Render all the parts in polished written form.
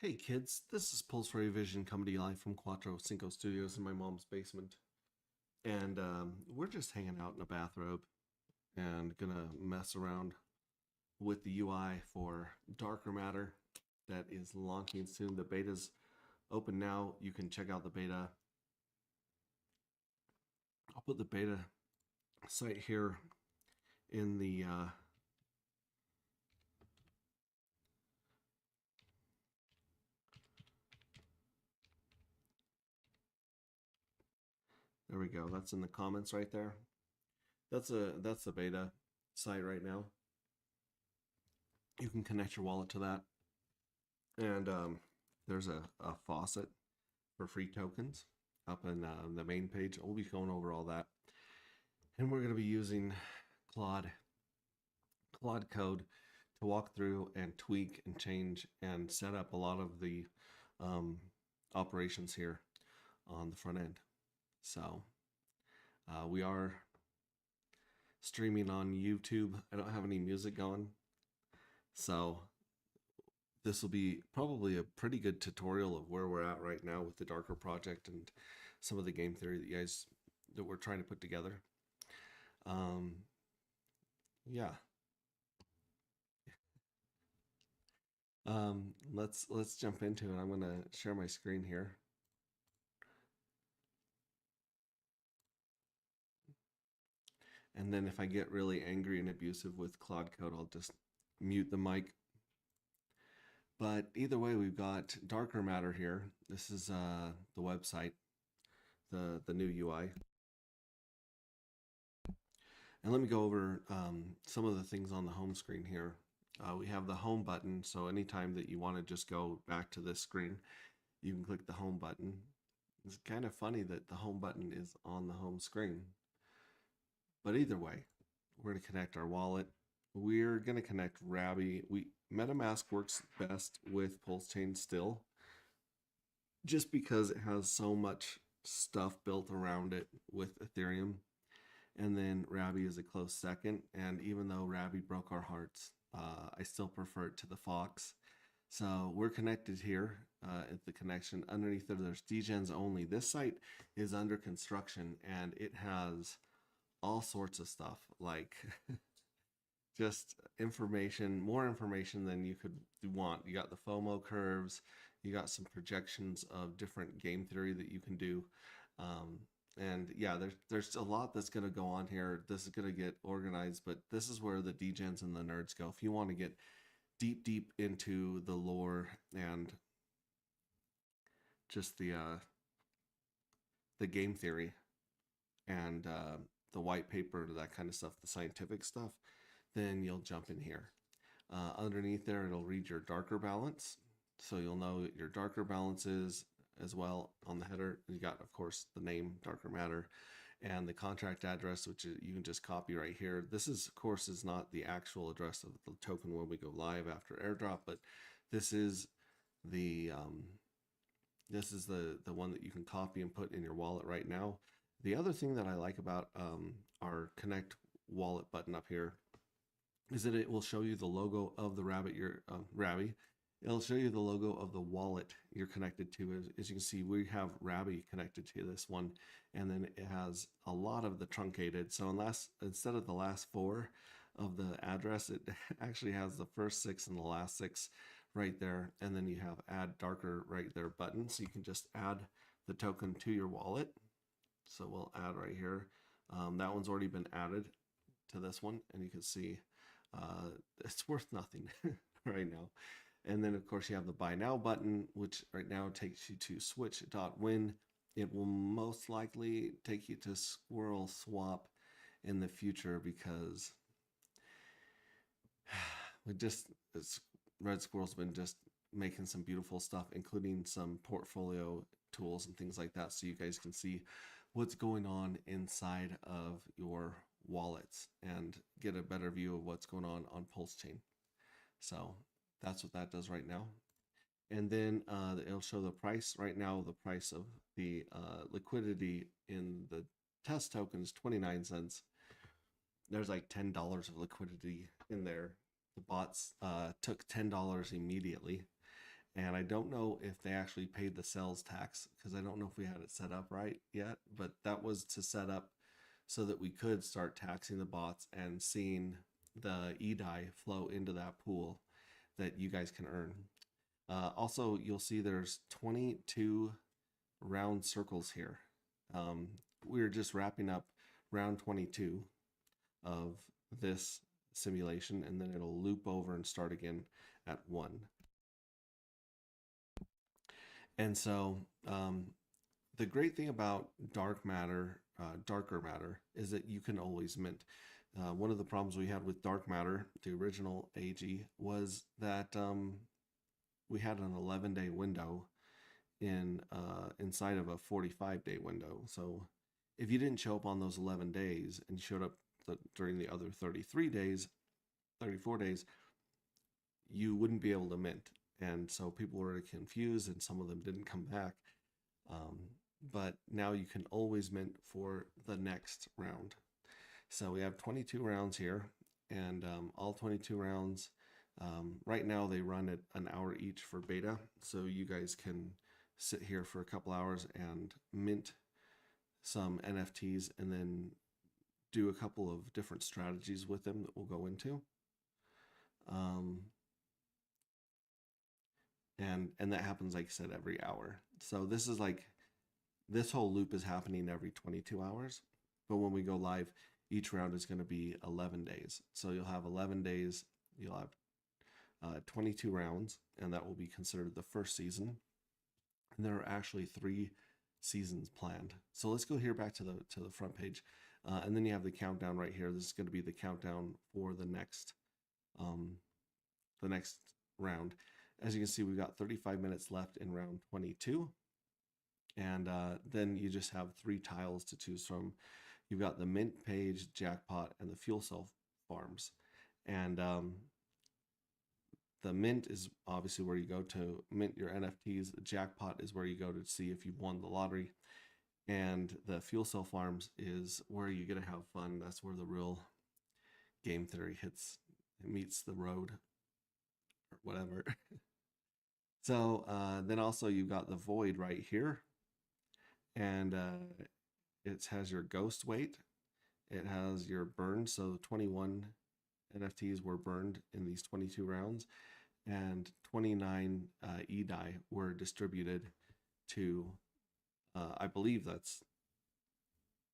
Hey kids, this is Pulse Ray Vision coming to you live from Quattro Cinco Studios in my mom's basement. And we're just hanging out in a bathrobe and gonna mess around with the UI for Darker Matter that is launching soon. The beta's open now. You can check out the beta. I'll put the beta site here in the there we go. That's in the comments right there. That's the beta site right now. You can connect your wallet to that. And there's a faucet for free tokens up in the main page. We'll be going over all that. And we're going to be using Claude, Claude Code to walk through and tweak and change and set up a lot of the um, operations here on the front end. So we are streaming on YouTube. I don't have any music going. So this will be probably a pretty good tutorial of where we're at right now with the Darker project and some of the game theory that we're trying to put together. Um, yeah. Let's jump into it. I'm gonna share my screen here. And then if I get really angry and abusive with Claude Code, I'll just mute the mic. But either way, we've got Darker Matter here. This is the website, the new UI. And let me go over some of the things on the home screen here. We have the home button, so anytime that you want to just go back to this screen, you can click the home button. It's kind of funny that the home button is on the home screen. But either way, we're going to connect our wallet. We're going to connect Rabby. MetaMask works best with Pulse Chain still, just because it has so much stuff built around it with Ethereum. And then Rabby is a close second. And even though Rabby broke our hearts, I still prefer it to the Fox. So we're connected here at the connection. Underneath there, there's DGens only. This site is under construction and it has all sorts of stuff like just information, more information than you could want. You got the FOMO curves, you got some projections of different game theory that you can do. And yeah, there's a lot that's going to go on here. This is going to get organized, but this is where the degens and the nerds go. If you want to get deep into the lore and just the game theory and the white paper, that kind of stuff, the scientific stuff, then you'll jump in here. Underneath there, it'll read your darker balance. So you'll know your darker balance is as well on the header. You got, of course, the name Darker Matter and the contract address, which you can just copy right here. This is, of course, is not the actual address of the token when we go live after airdrop, but this is the the one that you can copy and put in your wallet right now. The other thing that I like about our Connect wallet button up here is that it will show you the logo of the Rabby. It'll show you the logo of the wallet you're connected to. As you can see, we have Rabby connected to this one, and then it has a lot of the truncated. So instead of the last four of the address, it actually has the first six and the last six right there. And then you have add darker right there button. So you can just add the token to your wallet. So we'll add right here. That one's already been added to this one, and you can see it's worth nothing right now. And then of course you have the buy now button, which right now takes you to switch.win. It will most likely take you to Squirrel Swap in the future because Red Squirrel's been just making some beautiful stuff, including some portfolio tools and things like that, so you guys can see what's going on inside of your wallets and get a better view of what's going on Pulse Chain. So that's what that does right now. And then it'll show the price. Right now, the price of the liquidity in the test token is 29 cents. There's like $10 of liquidity in there. The bots took $10 immediately. And I don't know if they actually paid the sales tax because I don't know if we had it set up right yet, but that was to set up so that we could start taxing the bots and seeing the EDI flow into that pool that you guys can earn. Also, you'll see there's 22 round circles here. We're just wrapping up round 22 of this simulation, and then it'll loop over and start again at 1. And so the great thing about darker matter, is that you can always mint. One of the problems we had with dark matter, the original AG, was that we had an 11-day window inside of a 45-day window. So if you didn't show up on those 11 days and you showed up during the other 34 days, you wouldn't be able to mint. And so people were confused and some of them didn't come back. But now you can always mint for the next round. So we have 22 rounds here, and all 22 rounds, right now they run at an hour each for beta. So you guys can sit here for a couple hours and mint some NFTs and then do a couple of different strategies with them that we'll go into. And that happens, like I said, every hour. So this whole loop is happening every 22 hours. But when we go live, each round is going to be 11 days. So you'll have 11 days, you'll have 22 rounds, and that will be considered the first season. And there are actually 3 seasons planned. So let's go here back to the front page. And then you have the countdown right here. This is going to be the countdown for the next round. As you can see, we've got 35 minutes left in round 22. And then you just have 3 tiles to choose from. You've got the mint page, jackpot, and the fuel cell farms. And the mint is obviously where you go to mint your NFTs. The jackpot is where you go to see if you've won the lottery. And the fuel cell farms is where you get to have fun. That's where the real game theory meets the road, or whatever. So then also you've got the void right here. And it has your ghost weight. It has your burn. So 21 NFTs were burned in these 22 rounds, and 29 EDI were distributed to, I believe that's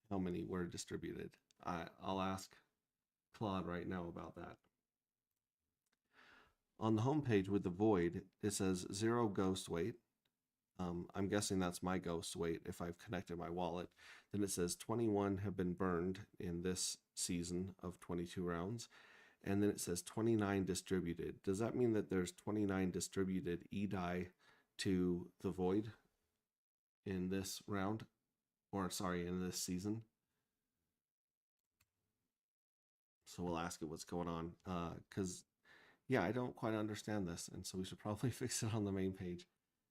how many were distributed. I'll ask Claude right now about that. On the home page with the void, it says 0 ghost weight. I'm guessing that's my ghost weight if I've connected my wallet. Then it says 21 have been burned in this season of 22 rounds. And then it says 29 distributed. Does that mean that there's 29 distributed EDI to the void in this round? Or sorry, in this season? So we'll ask it what's going on. Because, yeah, I don't quite understand this. And so we should probably fix it on the main page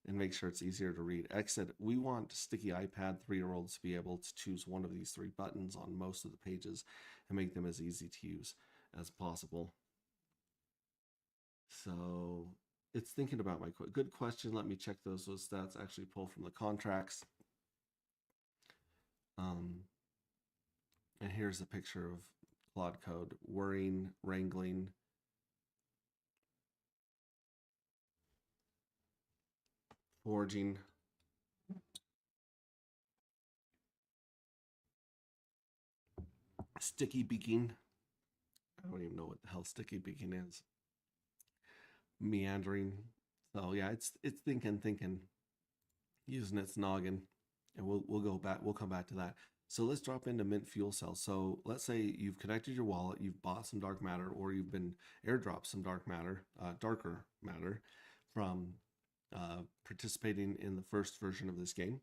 and make sure it's easier to read. Like I said, we want Sticky iPad 3-year-olds to be able to choose one of these 3 buttons on most of the pages and make them as easy to use as possible. So it's thinking about my good question. Let me check those stats actually pull from the contracts. And here's a picture of Claude Code worrying, wrangling, forging. Sticky beaking. I don't even know what the hell sticky beaking is. Meandering. So yeah, it's thinking, using its noggin, and we'll go back. We'll come back to that. So let's drop into mint fuel cells. So let's say you've connected your wallet, you've bought some dark matter, or you've been airdropped some darker matter from participating in the first version of this game,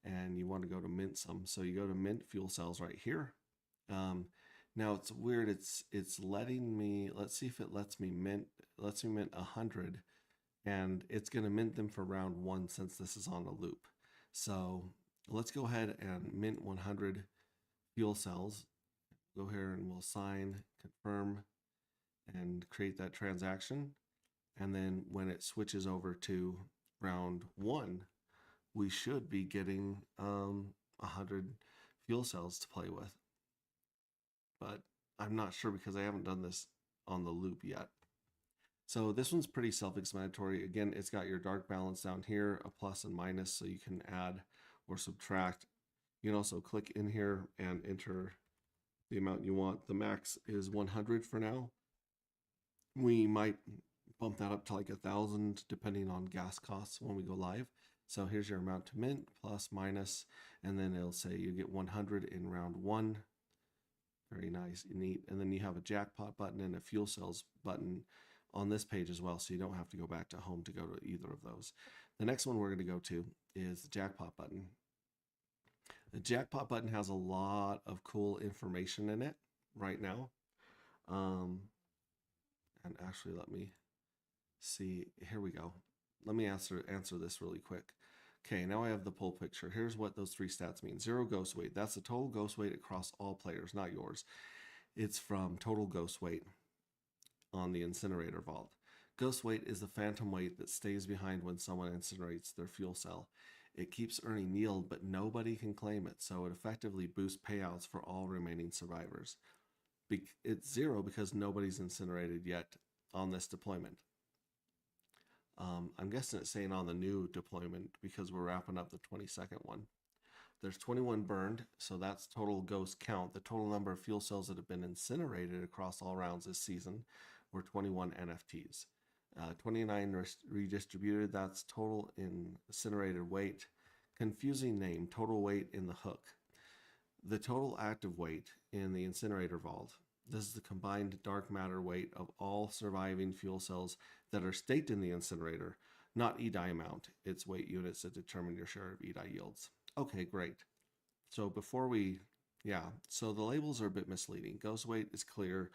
and you want to go to mint some. So you go to mint fuel cells right here. Now it's weird. It's letting me. Let's see if it lets me mint. Lets me mint 100, and it's going to mint them for round 1 since this is on a loop. So let's go ahead and mint 100 fuel cells. Go here and we'll sign, confirm, and create that transaction. And then when it switches over to round 1, we should be getting 100 fuel cells to play with. But I'm not sure because I haven't done this on the loop yet. So this one's pretty self-explanatory. Again, it's got your dark balance down here, a plus and minus, so you can add or subtract. You can also click in here and enter the amount you want. The max is 100 for now. We might bump that up to like 1,000 depending on gas costs when we go live. So here's your amount to mint, plus, minus, and then it'll say you get 100 in round 1. Very nice, neat. And then you have a jackpot button and a fuel cells button on this page as well, so you don't have to go back to home to go to either of those. The next one we're going to go to is the jackpot button. The jackpot button has a lot of cool information in it right now. And actually, let me see. Here we go. Let me answer this really quick. Okay, now I have the poll picture. Here's what those 3 stats mean. 0 ghost weight. That's the total ghost weight across all players, not yours. It's from total ghost weight on the incinerator vault. Ghost weight is the phantom weight that stays behind when someone incinerates their fuel cell. It keeps earning yield, but nobody can claim it, so it effectively boosts payouts for all remaining survivors. It's 0 because nobody's incinerated yet on this deployment. I'm guessing it's saying on the new deployment because we're wrapping up the 22nd one. There's 21 burned, so that's total ghost count. The total number of fuel cells that have been incinerated across all rounds this season were 21 NFTs. 29 redistributed, that's total incinerated weight. Confusing name, total weight in the hook. The total active weight in the incinerator vault. This is the combined dark matter weight of all surviving fuel cells that are staked in the incinerator, not EDI amount. It's weight units that determine your share of EDI yields. Okay, great. So so the labels are a bit misleading. Ghost weight is clear,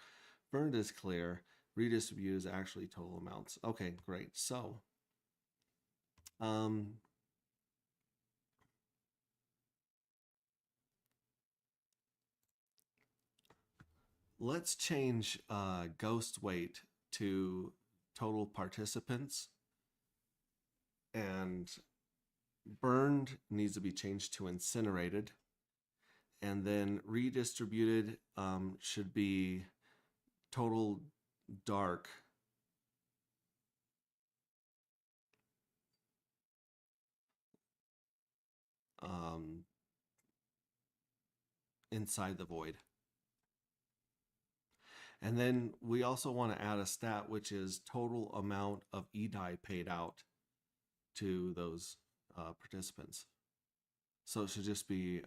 burned is clear, redistributed is actually total amounts. Okay, great. So, let's change ghost weight to total participants, and burned needs to be changed to incinerated, and then redistributed should be total dark inside the void. And then we also want to add a stat, which is total amount of EDI paid out to those participants. So it should just be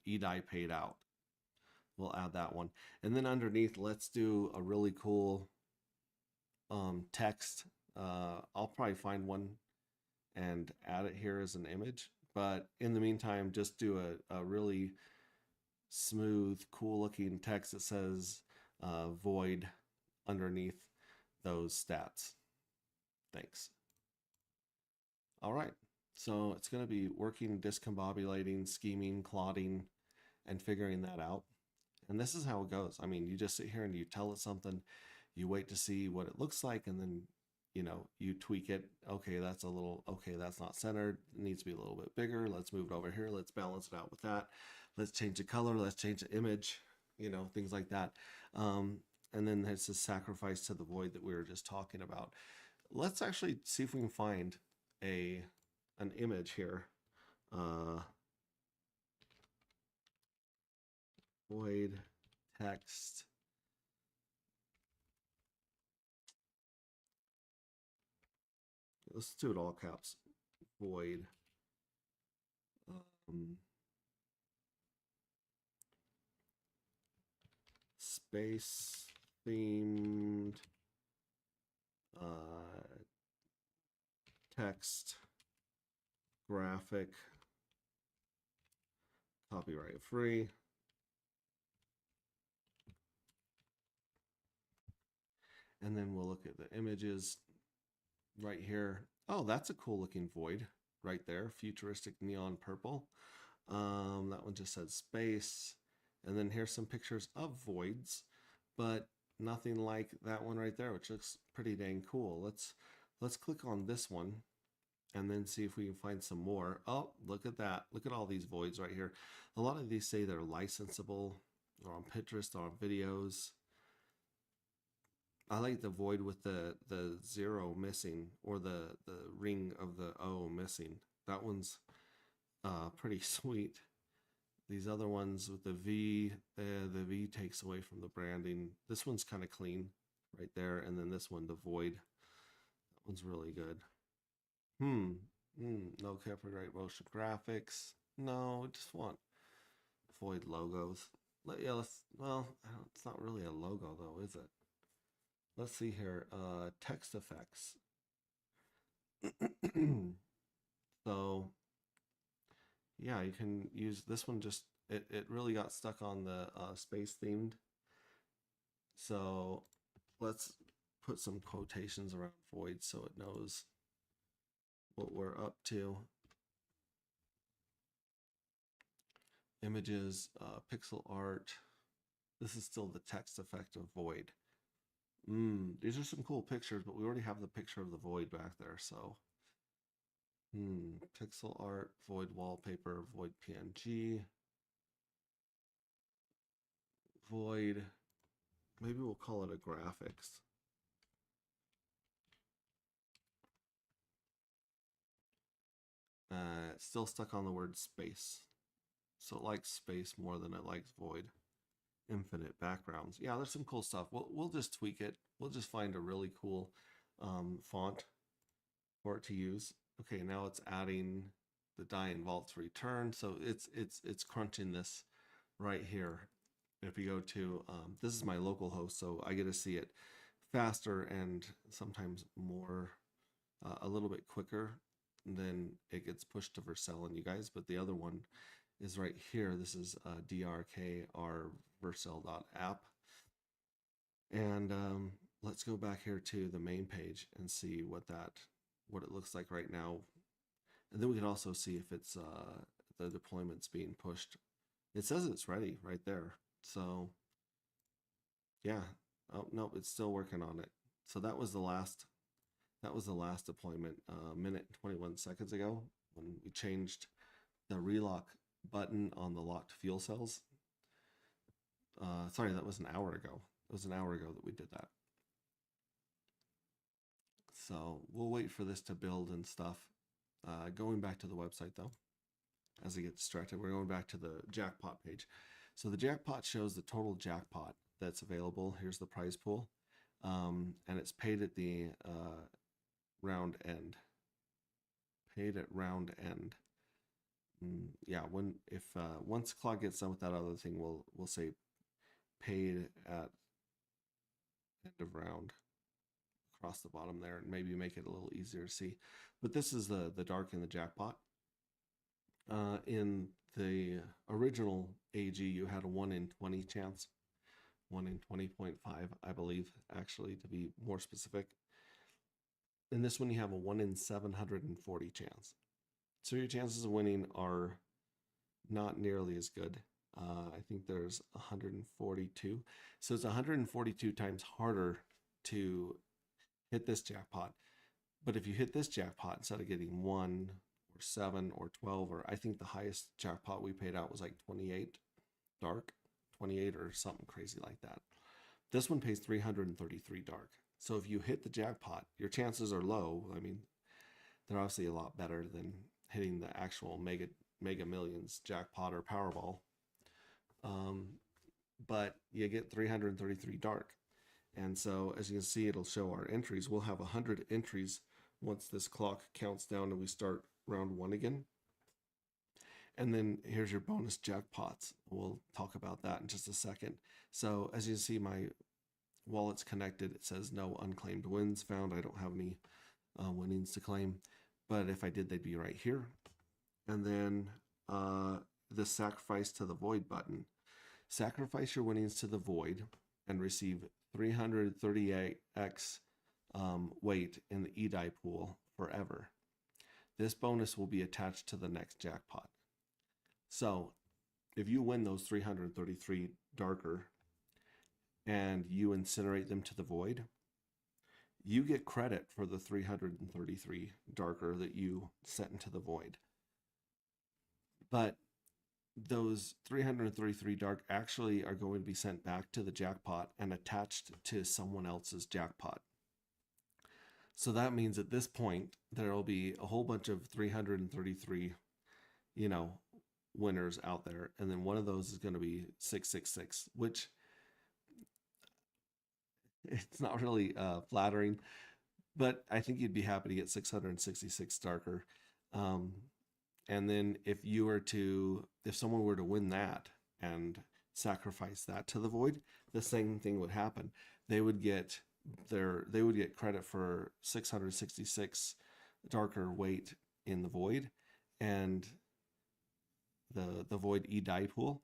EDI paid out. We'll add that one. And then underneath, let's do a really cool text. I'll probably find one and add it here as an image. But in the meantime, just do a really smooth, cool looking text that says void underneath those stats. Thanks. All right. So it's going to be working, discombobulating, scheming, clotting, and figuring that out. And this is how it goes. I mean, you just sit here and you tell it something, you wait to see what it looks like, and then, you tweak it. Okay, that's that's not centered. It needs to be a little bit bigger. Let's move it over here. Let's balance it out with that. Let's change the color. Let's change the image, things like that. And then it's a sacrifice to the void that we were just talking about. Let's actually see if we can find an image here. Void text. Let's do it all caps. Void. Space themed text graphic, copyright free. And then we'll look at the images right here. Oh, that's a cool looking void right there. Futuristic neon purple. That one just said space. And then here's some pictures of voids, but nothing like that one right there, which looks pretty dang cool. let's click on this one and then see if we can find some more. Oh, look at that. Look at all these voids right here. A lot of these say they're licensable, or on Pinterest, or on videos. I like the void with the zero missing, or the ring of the O missing. That one's pretty sweet. These other ones with the V takes away from the branding. This one's kind of clean right there, and then this one, the void, that one's really good. No copyright motion graphics. No, I just want void logos. Yeah, well, it's not really a logo though, is it? Let's see here. Text effects. So yeah, you can use this one. Just it really got stuck on the space themed. So let's put some quotations around void so it knows what we're up to. Images, pixel art. This is still the text effect of void. These are some cool pictures, but we already have the picture of the void back there, so. Pixel art, void wallpaper, void PNG, void, maybe we'll call it a graphics. It's still stuck on the word space. So it likes space more than it likes void. Infinite backgrounds. Yeah, there's some cool stuff. We'll just tweak it. We'll just find a really cool font for it to use. Okay, now it's adding the die and vaults return. So it's crunching this right here. If you go to, this is my local host, so I get to see it faster and sometimes more, a little bit quicker than it gets pushed to Vercel and you guys. But the other one is right here. This is drkr vercel.app. And let's go back here to the main page and see what it looks like right now. And then we can also see if it's the deployment's being pushed. It says it's ready right there. So yeah. Oh no, it's still working on it. So that was the last deployment, a minute and 21 seconds ago, when we changed the relock button on the locked fuel cells. Sorry, that was an hour ago. It was an hour ago that we did that. So we'll wait for this to build and stuff. Going back to the website though, as I get distracted, we're going back to the jackpot page. So the jackpot shows the total jackpot that's available. Here's the prize pool. And it's paid at the round end. Paid at round end. Yeah, once Claude gets done with that other thing, we'll say paid at end of round across the bottom there, and maybe make it a little easier to see. But this is the dark in the jackpot. In the original AG, you had a 1 in 20 chance, 1 in 20.5, I believe, actually, to be more specific. In this one, you have a 1 in 740 chance. So your chances of winning are not nearly as good. I think there's 142. So it's 142 times harder to hit this jackpot. But if you hit this jackpot, instead of getting 1 or 7 or 12, or I think the highest jackpot we paid out was like 28 dark, 28 or something crazy like that. This one pays 333 dark. So if you hit the jackpot, your chances are low. I mean, they're obviously a lot better than hitting the actual Mega Millions jackpot or Powerball. But you get 333 dark. And so as you can see, it'll show our entries. We'll have 100 entries once this clock counts down and we start round 1 again. And then here's your bonus jackpots. We'll talk about that in just a second. So as you see, my wallet's connected. It says no unclaimed wins found. I don't have any winnings to claim. But if I did, they'd be right here. And then the sacrifice to the void button. Sacrifice your winnings to the void and receive 338x weight in the E-die pool forever. This bonus will be attached to the next jackpot. So if you win those 333 darker and you incinerate them to the void, you get credit for the 333 darker that you sent into the void. But those 333 dark actually are going to be sent back to the jackpot and attached to someone else's jackpot. So that means at this point, there will be a whole bunch of 333, winners out there. And then one of those is going to be 666, which it's not really flattering, but I think you'd be happy to get 666 darker. And then if someone were to win that and sacrifice that to the void, the same thing would happen. They would get credit for 666 darker weight in the void and the void die pool.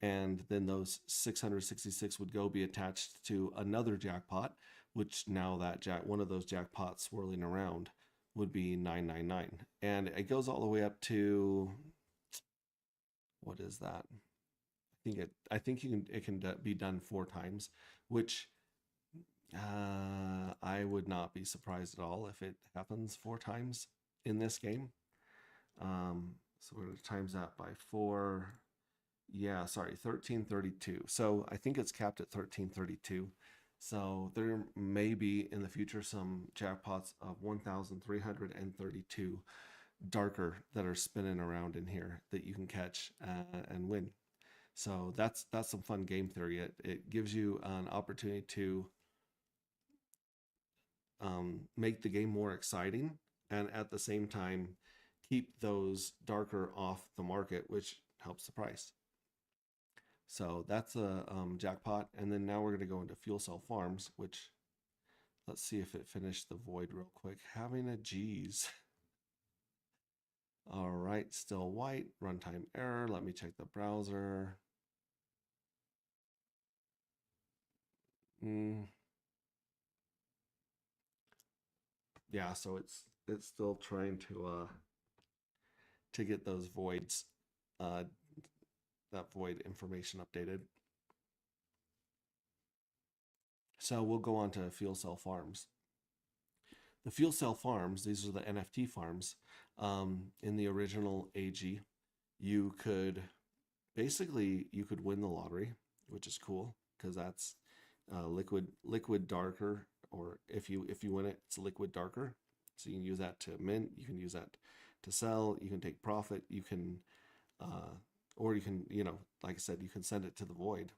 And then those 666 would go be attached to another jackpot, which now one of those jackpots swirling around would be 999. And it goes all the way up to, what is that? I think it can be done 4 times, which I would not be surprised at all if it happens 4 times in this game. So we're going to times that by 4. Yeah, sorry, 1332. So I think it's capped at 1332. So there may be in the future some jackpots of 1,332 darker that are spinning around in here that you can catch and win. So that's some fun game theory. It gives you an opportunity to make the game more exciting and at the same time keep those darker off the market, which helps the price. So that's a jackpot. And then now we're going to go into fuel cell farms, which let's see if it finished the void real quick. Having a G's. All right, still white, runtime error. Let me check the browser. Yeah, so it's still trying to get those voids, that void information updated. So we'll go on to fuel cell farms. The fuel cell farms, these are the NFT farms. In the original AG, you could win the lottery, which is cool because that's liquid darker, or if you win it, it's liquid darker. So you can use that to mint, you can use that to sell, you can take profit, you can or you can, like I said, you can send it to the void,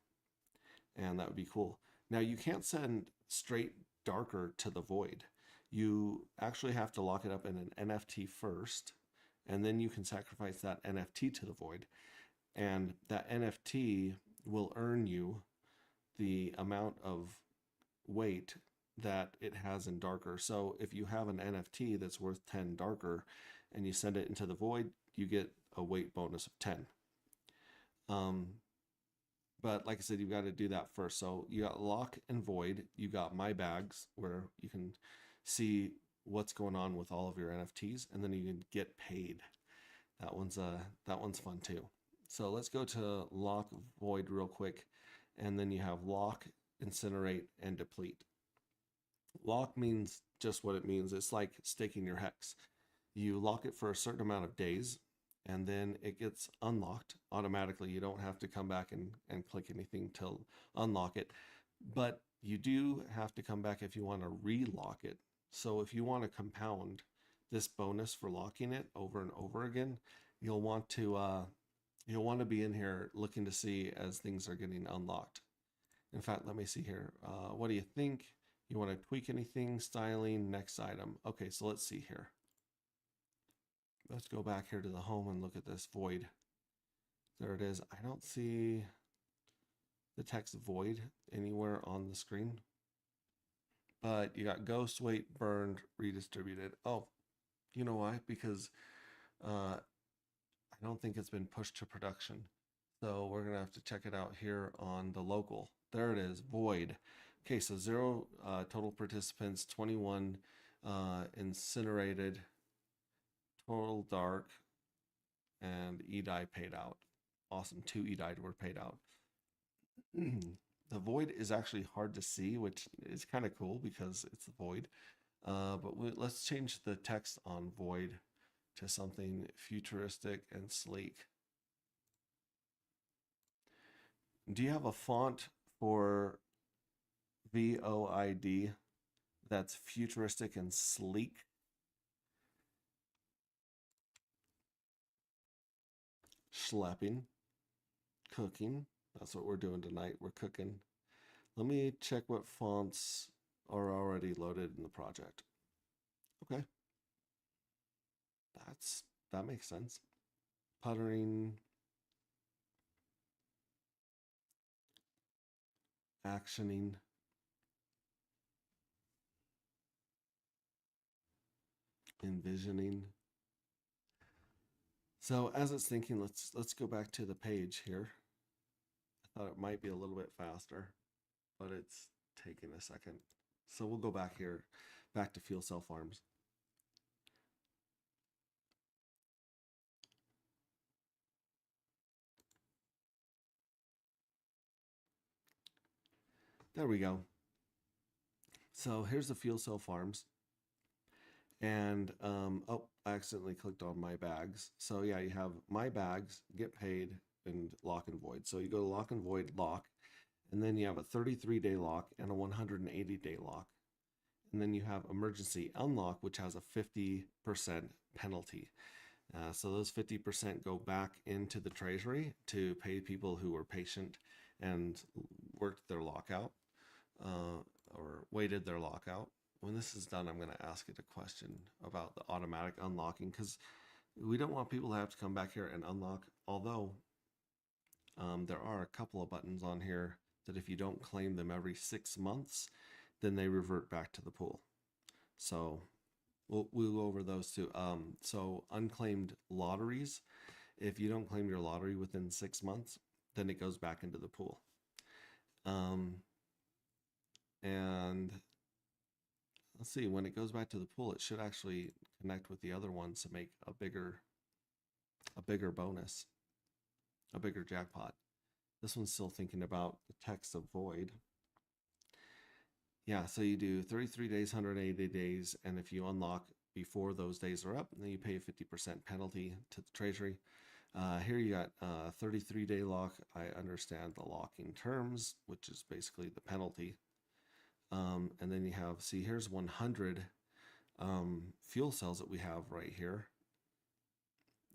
and that would be cool. Now you can't send straight darker to the void. You actually have to lock it up in an NFT first, and then you can sacrifice that NFT to the void, and that NFT will earn you the amount of weight that it has in darker. So if you have an NFT that's worth 10 darker and you send it into the void, you get a weight bonus of 10. But like I said, you've got to do that first. So you got lock and void. You got my bags where you can see what's going on with all of your NFTs, and then you can get paid. That one's fun too. So let's go to lock void real quick, and then you have lock, incinerate, and deplete. Lock means just what it means. It's like staking your hex. You lock it for a certain amount of days, and then it gets unlocked automatically. You don't have to come back and click anything to unlock it. But you do have to come back if you want to relock it. So if you want to compound this bonus for locking it over and over again, you'll want to be in here looking to see as things are getting unlocked. In fact, let me see here. What do you think? You want to tweak anything? Styling, next item. Okay, so let's see here. Let's go back here to the home and look at this void. There it is. I don't see the text void anywhere on the screen. But you got ghost, weight, burned, redistributed. Oh, you know why? Because I don't think it's been pushed to production. So we're going to have to check it out here on the local. There it is, void. Okay, so 0 total participants, 21 incinerated, total dark, and E-die paid out. Awesome, 2 E-die were paid out. The void is actually hard to see, which is kind of cool because it's the void. Let's change the text on void to something futuristic and sleek. Do you have a font for VOID that's futuristic and sleek? Schlepping, cooking. That's what we're doing tonight. We're cooking. Let me check what fonts are already loaded in the project. Okay. That makes sense. Puttering, actioning. Envisioning. So as it's thinking, let's go back to the page here. I thought it might be a little bit faster, but it's taking a second. So we'll go back here, back to Fuel Cell Farms. There we go. So here's the Fuel Cell Farms. And, oh, I accidentally clicked on My Bags. So yeah, you have My Bags, Get Paid, and Lock and Void. So you go to Lock and Void, lock, and then you have a 33-day lock and a 180-day lock. And then you have Emergency Unlock, which has a 50% penalty. So those 50% go back into the treasury to pay people who were patient and worked their lockout or waited their lockout. When this is done, I'm going to ask it a question about the automatic unlocking because we don't want people to have to come back here and unlock, although there are a couple of buttons on here that if you don't claim them every 6 months, then they revert back to the pool. So we'll go over those too. So unclaimed lotteries, if you don't claim your lottery within 6 months, then it goes back into the pool. And let's see, when it goes back to the pool, it should actually connect with the other ones to make a bigger bonus, a bigger jackpot. This one's still thinking about the text of void. Yeah, so you do 33 days, 180 days, and if you unlock before those days are up, then you pay a 50% penalty to the treasury. Here you got 33-day lock. I understand the locking terms, which is basically the penalty. And then you have, see, here's 100 fuel cells that we have right here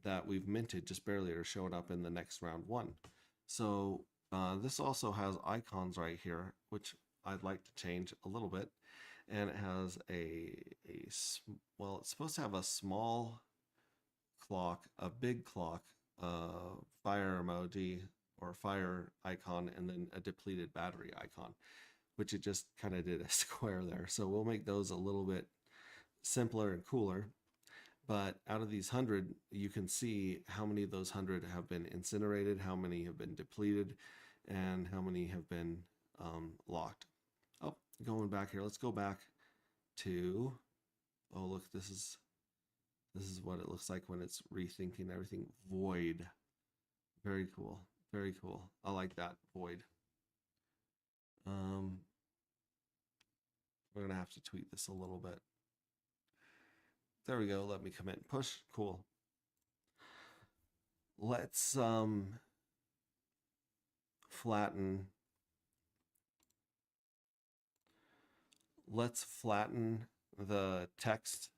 that we've minted just barely or showed up in the next round one. So this also has icons right here, which I'd like to change a little bit. And it has well, it's supposed to have a small clock, a big clock, fire emoji or fire icon, and then a depleted battery icon, which it just kind of did a square there. So we'll make those a little bit simpler and cooler. But out of these 100, you can see how many of those 100 have been incinerated, how many have been depleted, and how many have been locked. Oh, going back here, let's go back to, oh look, this is what it looks like when it's rethinking everything. Void. Very cool. Very cool. I like that, void. We're gonna have to tweak this a little bit. There we go. Let me commit push. Cool. Let's flatten. Let's flatten the text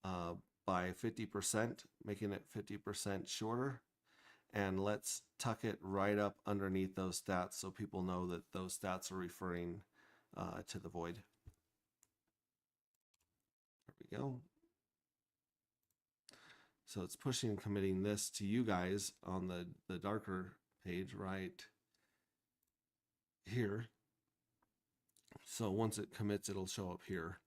by 50%, making it 50% shorter. And let's tuck it right up underneath those stats so people know that those stats are referring to the void. There we go. So it's pushing and committing this to you guys on the darker page right here. So once it commits, it'll show up here.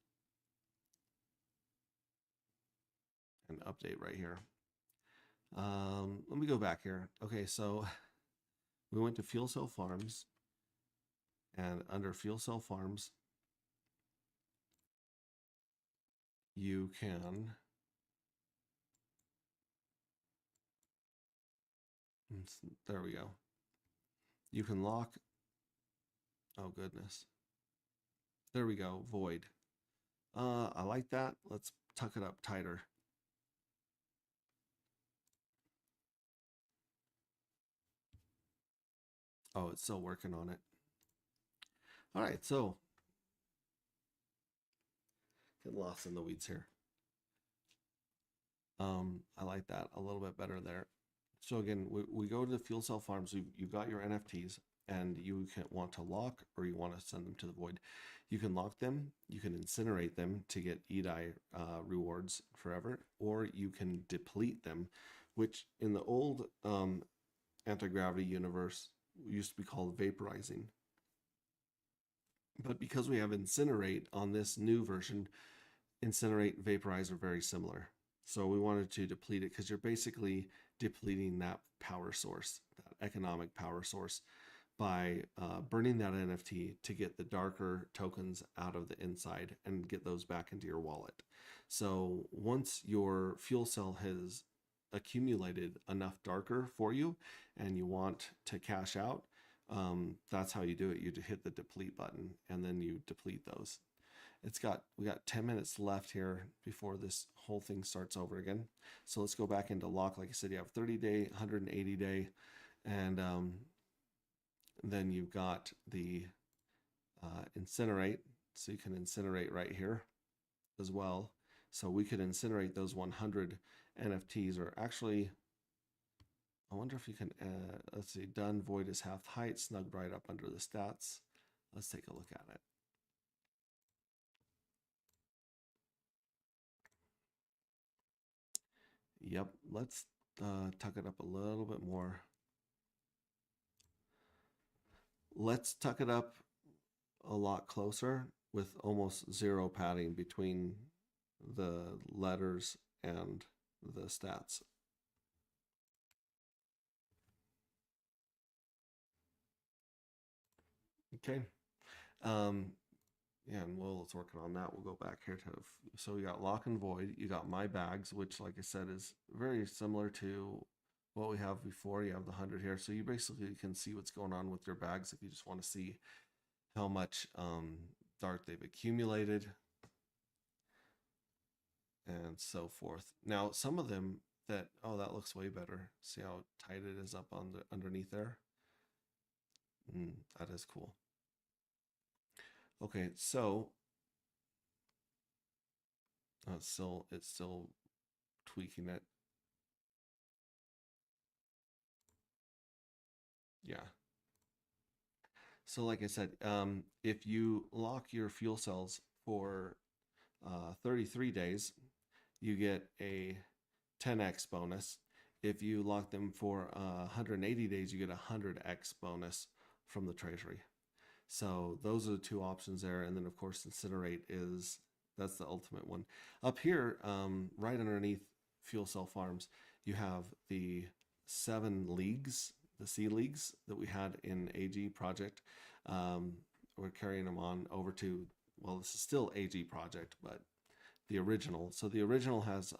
And update right here. Let me go back here. Okay, so we went to Fuel Cell Farms, and under Fuel Cell Farms, you can there we go. You can lock Oh goodness. There we go. Void. I like that. Let's tuck it up tighter. Oh, it's still working on it. All right, so get lost in the weeds here. I like that a little bit better there. So again, we go to the fuel cell farms. You've got your NFTs, and you can want to lock or you want to send them to the void. You can lock them, you can incinerate them to get EDI rewards forever, or you can deplete them, which in the old anti-gravity universe used to be called vaporizing. But because we have incinerate on this new version, incinerate, vaporize are very similar. So we wanted to deplete it because you're basically depleting that power source, that economic power source, by burning that NFT to get the darker tokens out of the inside and get those back into your wallet. So once your fuel cell has accumulated enough darker for you and you want to cash out, that's how you do it. You hit the deplete button and then you deplete those. We got 10 minutes left here before this whole thing starts over again. So let's go back into lock. Like I said, you have 30 day, 180 day, and then you've got the incinerate. So you can incinerate right here as well. So we could incinerate those 100 NFTs, or actually, I wonder if you can, let's see, done, void is half height, snugged right up under the stats. Let's take a look at it. Yep, let's tuck it up a little bit more. Let's tuck it up a lot closer with almost zero padding between the letters and the stats. Okay. Yeah, and let's working on that. We'll go back here to, so we got lock and void. You got my bags, which like I said, is very similar to what we have before. You have the 100 here. So you basically can see what's going on with your bags if you just want to see how much dark they've accumulated and so forth. Now, some of them that, oh, that looks way better. See how tight it is up on the underneath there? That is cool. Okay, so it's still tweaking it. Yeah. So like I said, if you lock your fuel cells for 33 days, you get a 10x bonus. If you lock them for 180 days, you get a 100x bonus from the treasury. So those are the two options there. And then of course, incinerate that's the ultimate one. Up here, right underneath fuel cell farms, you have the 7 leagues, the C leagues that we had in AG project. We're carrying them on over to, well, this is still AG project, but the original. So the original has,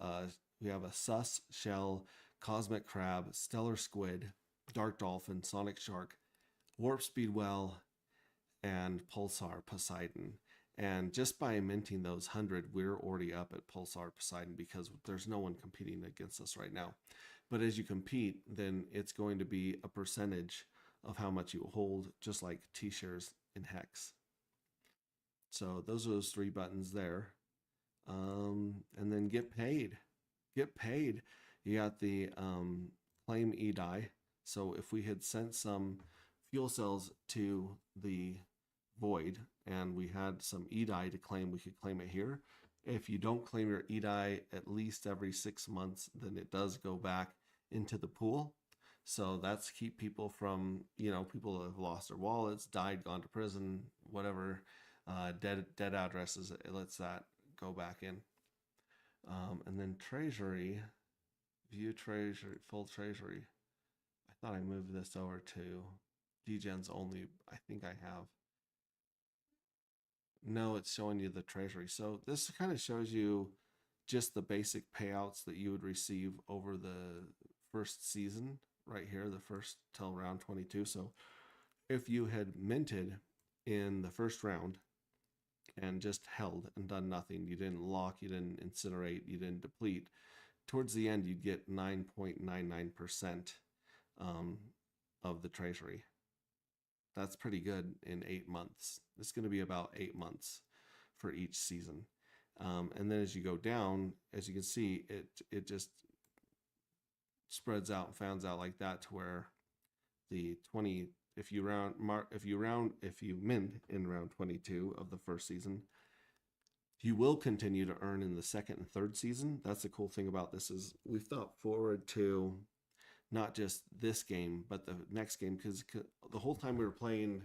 we have a sus shell, cosmic crab, stellar squid, dark dolphin, sonic shark, warp speed whale, and pulsar Poseidon. And just by minting those 100, we're already up at pulsar Poseidon because there's no one competing against us right now. But as you compete, then it's going to be a percentage of how much you hold, just like T-shares in Hex. So those are those 3 buttons there. And then get paid. Get paid. You got the claim EDI. So if we had sent some fuel cells to the void and we had some EDI to claim, we could claim it here. If you don't claim your EDI at least every 6 months, then it does go back into the pool. So that's keep people from, people have lost their wallets, died, gone to prison, whatever, dead addresses. It lets that go back in. And then treasury, view treasury, full treasury. I thought I moved this over to degens only. I think I have. No, it's showing you the treasury. So this kind of shows you just the basic payouts that you would receive over the first season right here, the first till round 22. So if you had minted in the first round and just held and done nothing, you didn't lock, you didn't incinerate, you didn't deplete, towards the end you'd get 9.99% of the treasury. That's pretty good in 8 months. It's going to be about 8 months for each season. And then as you go down, as you can see, it just spreads out and fans out like that to where the 20, if you mint in round 22 of the first season, you will continue to earn in the second and third season. That's the cool thing about this, is we've thought forward to not just this game, but the next game, because the whole time we were playing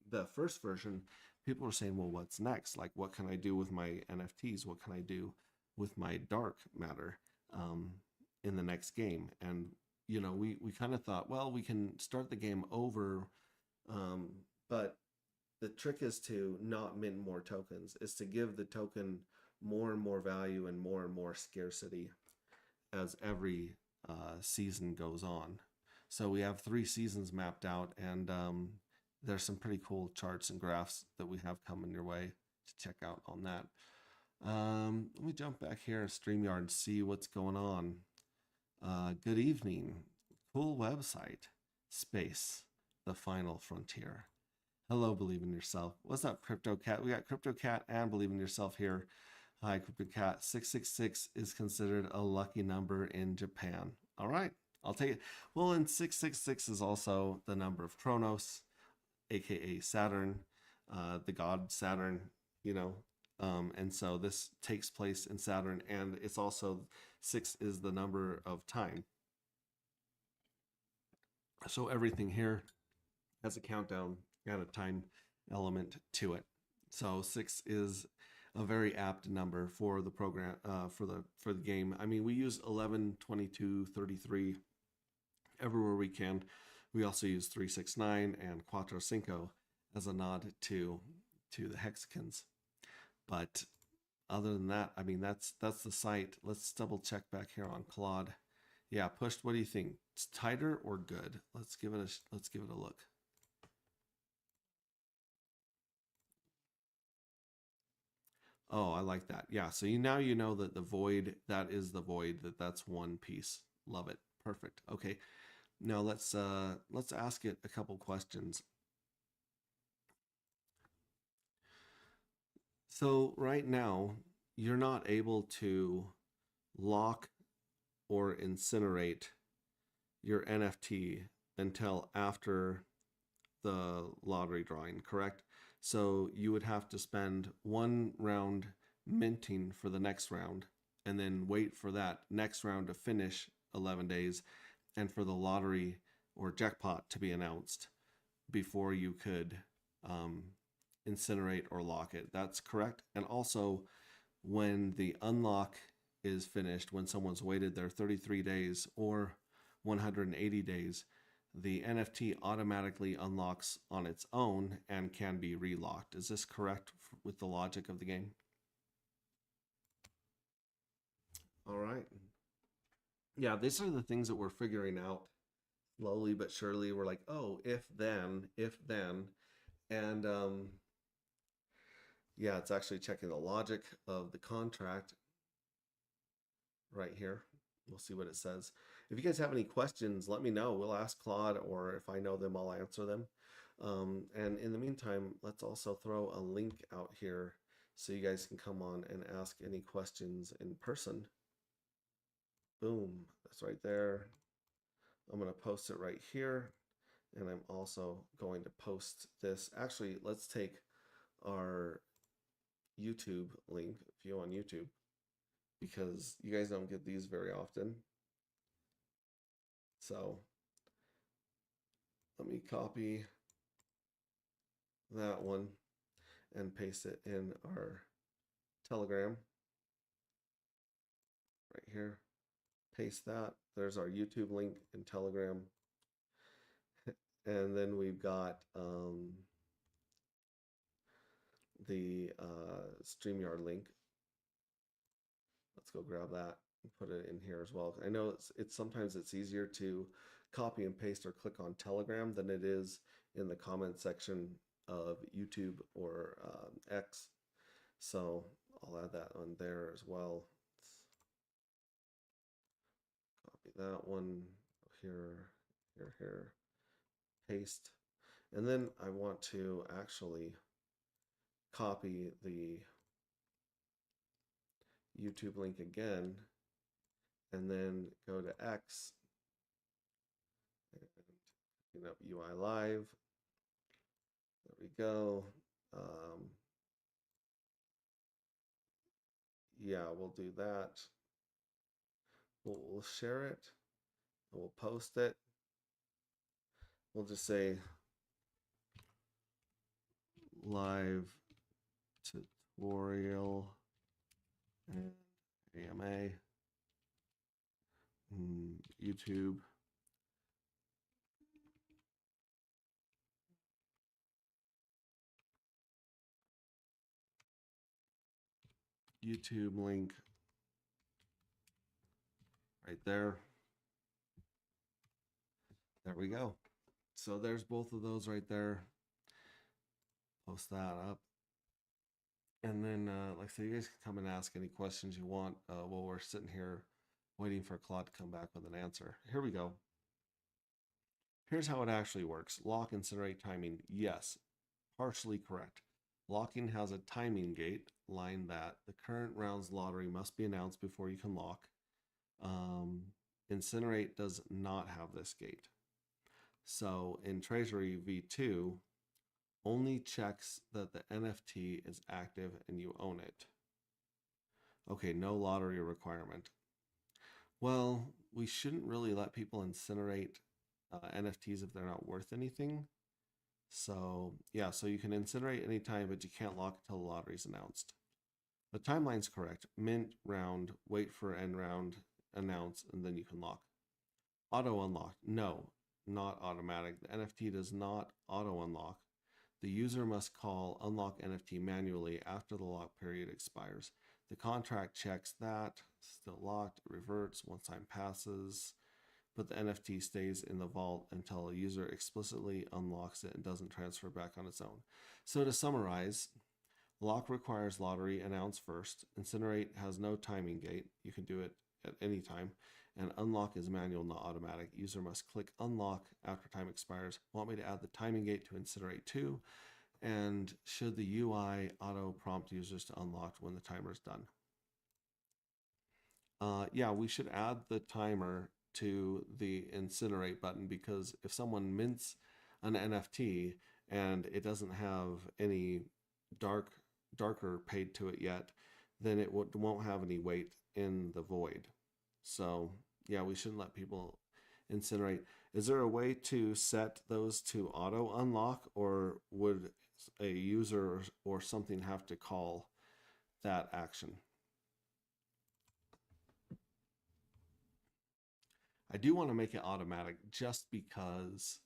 the first version, people were saying, well, what's next? Like, what can I do with my NFTs? What can I do with my dark matter in the next game? And, you know, we kind of thought, well, we can start the game over, but the trick is to not mint more tokens, is to give the token more and more value and more scarcity as every season goes on. So we have 3 seasons mapped out, and there's some pretty cool charts and graphs that we have coming your way to check out on that. Let me jump back here in StreamYard and see what's going on. Good evening. Cool website. Space, the final frontier. Hello, Believe in Yourself. What's up, CryptoCat? We got CryptoCat and Believe in Yourself here. Hi, CryptoCat. 666 is considered a lucky number in Japan. All right, I'll take it. Well, and 666 is also the number of Kronos, aka Saturn, the god Saturn, you know. And so this takes place in Saturn, and it's also 6 is the number of time. So everything here has a countdown and a time element to it. So 6 is a very apt number for the program, for the game. I mean, we use 11, 22, 33 everywhere we can. We also use 369 and Cuatro Cinco as a nod to the hexagons. But other than that, I mean, that's the site. Let's double check back here on Claude. Yeah, Pushed, what do you think? It's tighter or good? Let's give it a look. Oh, I like that. Yeah, so now you know that the void, that is the void, that's one piece. Love it. Perfect. Okay. Now let's ask it a couple questions. So right now, you're not able to lock or incinerate your NFT until after the lottery drawing, correct? So you would have to spend 1 round minting for the next round, and then wait for that next round to finish 11 days, and for the lottery or jackpot to be announced before you could incinerate or lock it. That's correct. And also, when the unlock is finished, when someone's waited their 33 days or 180 days, the NFT automatically unlocks on its own and can be relocked. Is this correct with the logic of the game? All right. Yeah, these are the things that we're figuring out slowly but surely. We're like, oh, if then. And yeah, it's actually checking the logic of the contract right here. We'll see what it says. If you guys have any questions, let me know. We'll ask Claude, or if I know them, I'll answer them. And in the meantime, let's also throw a link out here so you guys can come on and ask any questions in person. Boom, that's right there. I'm going to post it right here. And I'm also going to post this. Actually, let's take our YouTube link, view on YouTube, because you guys don't get these very often. So let me copy that one and paste it in our Telegram right here. Paste that. There's our YouTube link in Telegram. And then we've got the StreamYard link. Let's go grab that and put it in here as well. I know it's sometimes it's easier to copy and paste or click on Telegram than it is in the comment section of YouTube or X. So I'll add that on there as well. Copy that one here, here, paste. And then I want to actually copy the YouTube link again, and then go to X and up UI Live. There we go. Yeah, we'll do that. We'll share it. We'll post it. We'll just say live tutorial and AMA, YouTube. YouTube link right there. There we go. So there's both of those right there. Post that up. And then, like I said, you guys can come and ask any questions you want while we're sitting here waiting for Claude to come back with an answer. Here we go. Here's how it actually works. Lock, incinerate, timing. Yes, partially correct. Locking has a timing gate line that the current round's lottery must be announced before you can lock. Incinerate does not have this gate. So in Treasury V2, only checks that the NFT is active and you own it. Okay, no lottery requirement. Well, we shouldn't really let people incinerate NFTs if they're not worth anything. So yeah, so you can incinerate anytime, but you can't lock until the lottery's announced. The timeline's correct. Mint round, wait for end round, announce, and then you can lock. Auto unlock. No, not automatic. The NFT does not auto unlock. The user must call unlock NFT manually after the lock period expires. The contract checks that, still locked, it reverts once time passes, but the NFT stays in the vault until a user explicitly unlocks it and doesn't transfer back on its own. So to summarize, lock requires lottery announce first. Incinerate has no timing gate. You can do it at any time. And unlock is manual, not automatic. User must click unlock after time expires. Want me to add the timing gate to incinerate too? And should the UI auto prompt users to unlock when the timer is done? Yeah, we should add the timer to the incinerate button, because if someone mints an NFT and it doesn't have any darker paid to it yet, then it won't have any weight in the void. So yeah, we shouldn't let people incinerate. Is there a way to set those to auto unlock, or would a user or something have to call that action? I do want to make it automatic just because,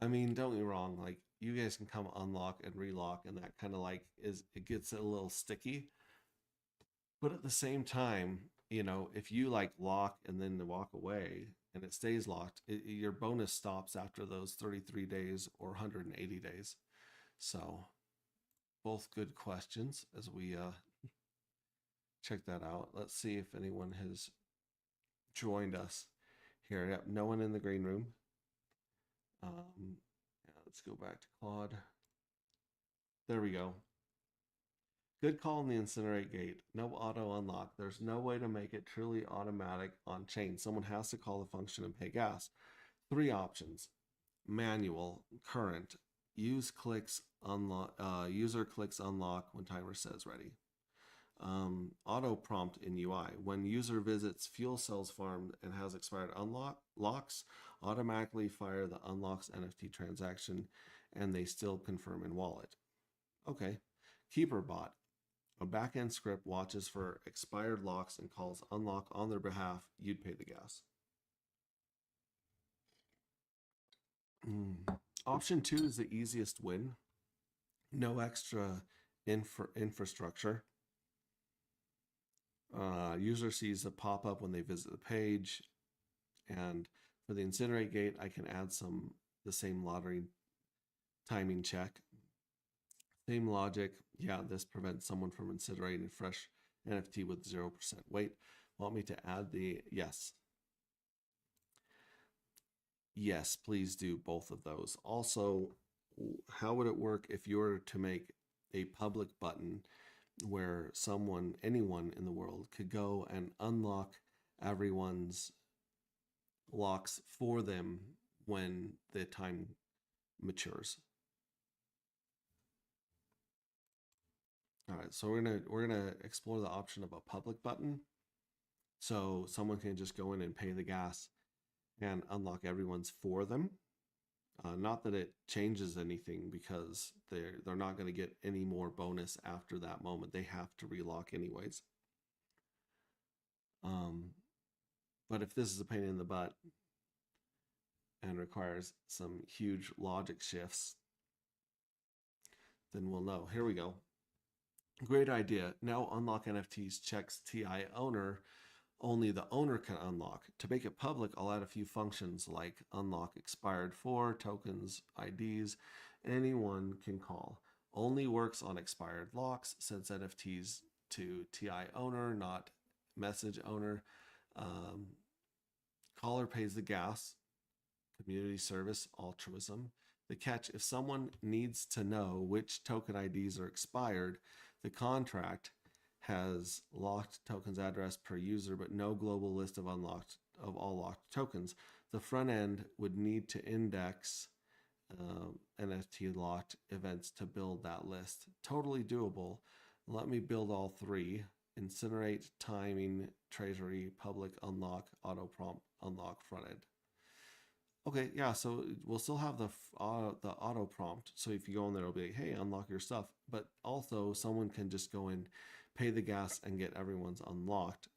I mean, don't get me wrong, like you guys can come unlock and relock, and that kind of like it gets a little sticky. But at the same time, you know, if you like lock and then walk away and it stays locked, your bonus stops after those 33 days or 180 days. So both good questions as we check that out. Let's see if anyone has joined us here. Yep, no one in the green room. Yeah, let's go back to Claude. There we go. Good call on the incinerate gate. No auto unlock. There's no way to make it truly automatic on chain. Someone has to call the function and pay gas. 3 options: manual, current, user clicks unlock when timer says ready. Auto prompt in UI. When user visits fuel cells farm and has expired locks, automatically fire the unlocks NFT transaction and they still confirm in wallet. Okay. Keeper bot. A backend script watches for expired locks and calls unlock on their behalf. You'd pay the gas. Option 2 is the easiest win. No extra infrastructure. User sees a pop-up when they visit the page. And for the incinerate gate, I can add the same lottery timing check, Same logic. Yeah, this prevents someone from incinerating fresh NFT with 0% weight. Want me to add the yes? Yes, please do both of those. Also, how would it work if you were to make a public button where someone, anyone in the world, could go and unlock everyone's locks for them when the time matures? All right, so we're gonna explore the option of a public button, so someone can just go in and pay the gas and unlock everyone's for them. Not that it changes anything because they're not going to get any more bonus after that moment. They have to relock anyways. But if this is a pain in the butt and requires some huge logic shifts, then we'll know. Here we go. Great idea. Now unlock NFTs checks TI owner. Only the owner can unlock. To make it public, I'll add a few functions like unlock expired for, tokens, IDs, anyone can call. Only works on expired locks, sends NFTs to TI owner, not message owner. Caller pays the gas, community service, altruism. The catch, if someone needs to know which token IDs are expired, the contract has locked tokens address per user, but no global list of all locked tokens. The front end would need to index NFT locked events to build that list. Totally doable. Let me build all three: incinerate, timing, treasury, public, unlock, auto prompt, unlock, front end. Okay, yeah, so we'll still have the auto prompt. So if you go in there, it'll be like, hey, unlock your stuff. But also someone can just go in, pay the gas, and get everyone's unlocked.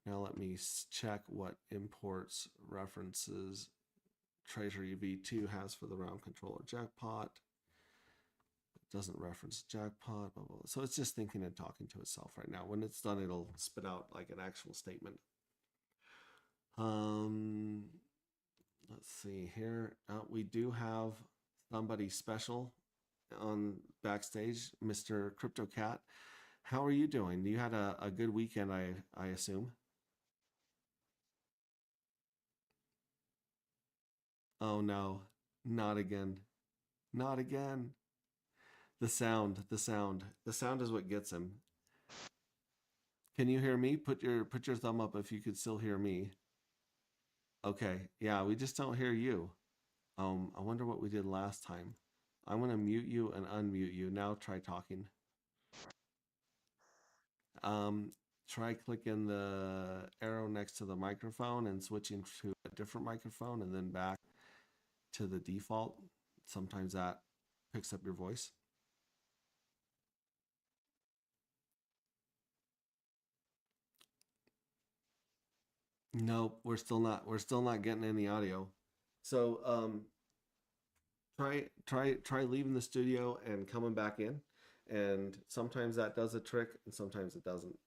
Now let me check what imports references Treasury V2 has for the round controller jackpot. It doesn't reference jackpot, blah, blah, blah. So it's just thinking and talking to itself right now. When it's done, it'll spit out like an actual statement. Let's see here. We do have somebody special on backstage, Mr. Crypto Cat. How are you doing? You had a good weekend, I assume. Oh no, not again. Not again. The sound is what gets him. Can you hear me? Put your thumb up if you could still hear me. Okay. Yeah, we just don't hear you. I wonder what we did last time. I'm gonna mute you and unmute you. Now try talking. Um, Try clicking the arrow next to the microphone and switching to a different microphone and then back to the default. Sometimes that picks up your voice. Nope, we're still not getting any audio. So try leaving the studio and coming back in. And sometimes that does a trick and sometimes it doesn't.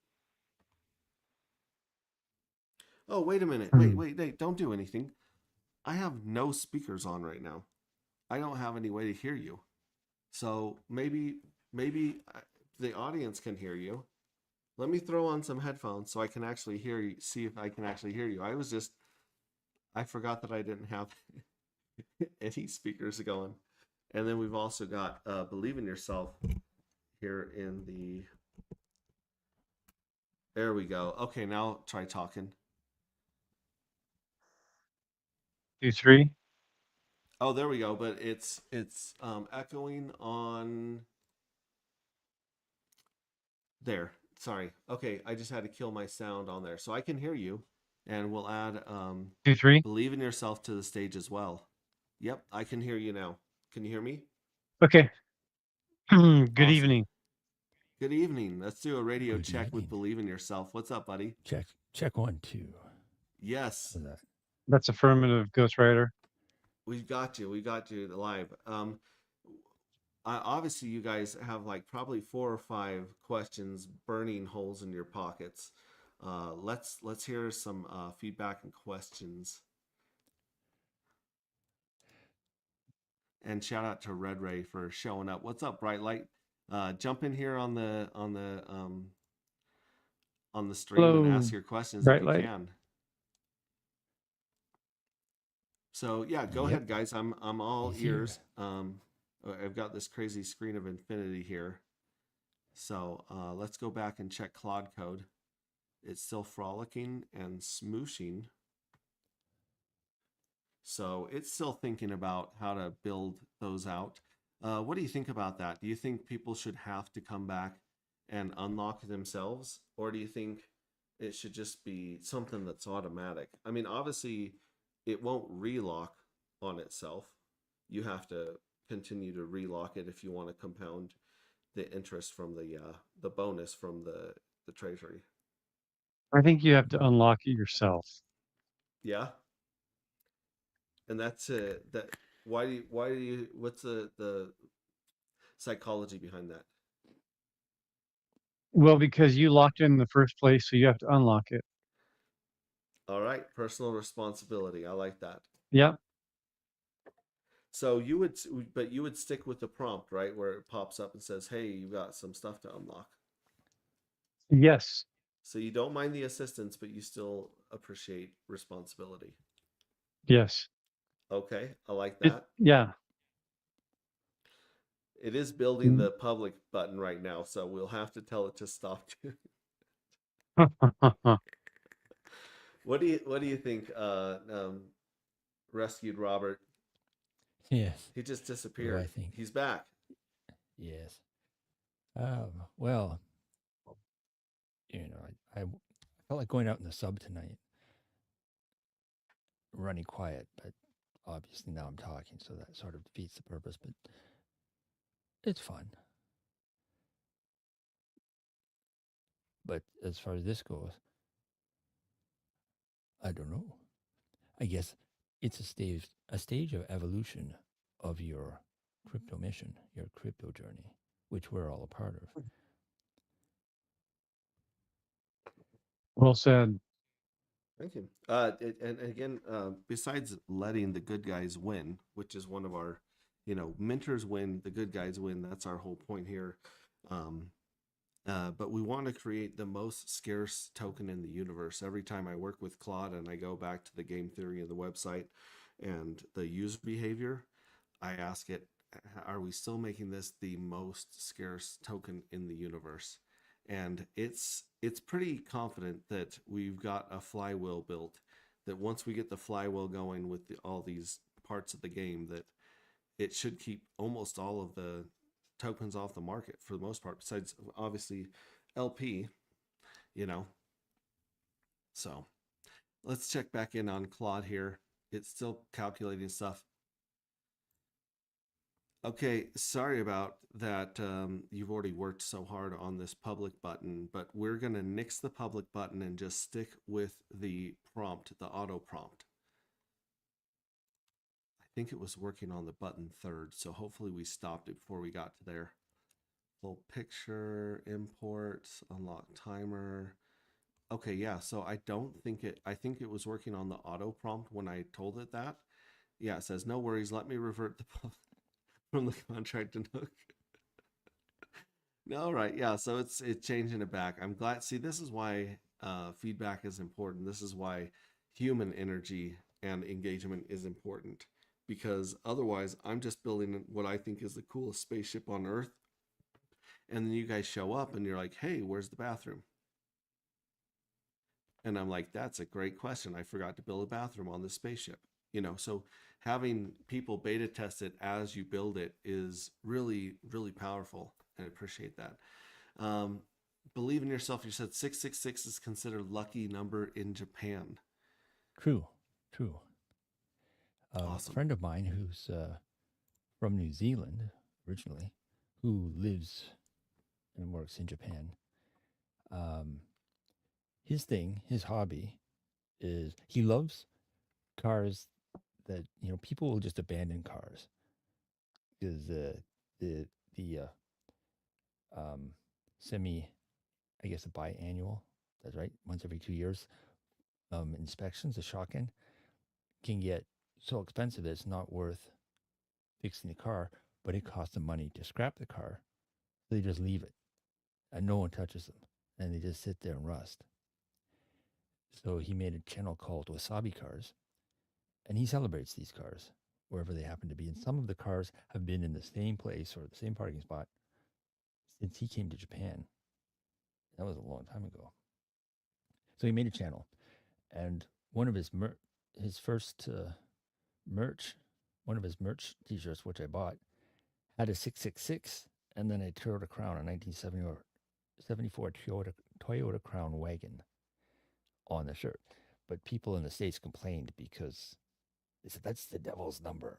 Oh, wait a minute. Wait, don't do anything. I have no speakers on right now. I don't have any way to hear you. So maybe the audience can hear you. Let me throw on some headphones so I can actually hear you, see if I can actually hear you. I forgot that I didn't have any speakers going. And then we've also got Believe in Yourself here in the, there we go. Okay, now try talking. 2, 3. Oh, there we go. But it's echoing on there. Sorry. Okay, I just had to kill my sound on there. So I can hear you. And we'll add 2, 3. Believe in Yourself to the stage as well. Yep, I can hear you now. Can you hear me? Okay. Good Awesome. evening. Good evening. Let's do a radio Good check with evening. Believe in Yourself. What's up, buddy? Check 1, 2. Yes, How's that? That's affirmative, Ghost Rider. we got you. We got you live. Obviously, you guys have like probably 4 or 5 questions burning holes in your pockets. Let's hear some feedback and questions. and shout out to Red Ray for showing up. What's up, Bright Light? Jump in here on the stream and Hello, ask your questions if bright you light. can. So yeah, go Yep. ahead, guys. I'm all He's here. ears. I've got this crazy screen of infinity here. So let's go back and check Claude Code. It's still frolicking and smooshing. So it's still thinking about how to build those out. What do you think about that? Do you think people should have to come back and unlock themselves? Or do you think it should just be something that's automatic? I mean, obviously, it won't relock on itself. You have to continue to relock it if you want to compound the interest from the bonus from the treasury. I think you have to unlock it yourself. Yeah. And that's that. Why do you? What's the psychology behind that? Well, because you locked in the first place, so you have to unlock it. All right, personal responsibility. I like that. Yep. So but you would stick with the prompt, right, where it pops up and says, "Hey, you got some stuff to unlock." Yes. So you don't mind the assistance, but you still appreciate responsibility. Yes. Okay, I like It, that. yeah. It is building the public button right now, so we'll have to tell it to stop. What do you think, Rescued Robert? Yes. He just disappeared. I think? He's back. Yes. Well, I felt like going out in the sub tonight, running quiet, but obviously now I'm talking, so that sort of defeats the purpose, but it's fun. But as far as this goes, I don't know. I guess it's a stage of evolution of your crypto mission, your crypto journey, which we're all a part of. Well said. Thank you. And again, besides letting the good guys win, which is one of our, mentors win, the good guys win. That's our whole point here. But we want to create the most scarce token in the universe. Every time I work with Claude and I go back to the game theory of the website and the user behavior, I ask it, are we still making this the most scarce token in the universe? And it's pretty confident that we've got a flywheel built, that once we get the flywheel going with all these parts of the game, that it should keep almost all of the tokens off the market for the most part, besides obviously LP, So let's check back in on Claude here. It's still calculating stuff. Okay, sorry about that. You've already worked so hard on this public button, but we're going to nix the public button and just stick with the prompt, the auto prompt. I think it was working on the button third, so hopefully we stopped it before we got to there. Full picture, imports, unlock timer. Okay, yeah, so I think it was working on the auto prompt when I told it that. Yeah, it says, no worries, let me revert from the contract to Nook. All right, yeah, so it's changing it back. I'm glad. See, this is why feedback is important. This is why human energy and engagement is important, because otherwise I'm just building what I think is the coolest spaceship on Earth, and then you guys show up and you're like, hey, where's the bathroom? And I'm like, that's a great question. I forgot to build a bathroom on this spaceship. So having people beta test it as you build it is really, really powerful. I appreciate that. Believe in yourself. You said 666 is considered lucky number in Japan. True. Awesome. A friend of mine who's from New Zealand originally, who lives and works in Japan, his hobby is he loves cars that people will just abandon cars because the semi, I guess, a biannual, that's right, once every 2 years, inspections, the Shocken, can get so expensive that it's not worth fixing the car, but it costs them money to scrap the car. So they just leave it and no one touches them and they just sit there and rust. So he made a channel called Wasabi Cars and he celebrates these cars wherever they happen to be. And some of the cars have been in the same place or the same parking spot since he came to Japan. That was a long time ago. So he made a channel, and one of his first merch, one of his merch T-shirts, which I bought, had a 666 and then a Toyota Crown, a 1974 Toyota Crown wagon on the shirt. But people in the States complained because they said that's the devil's number.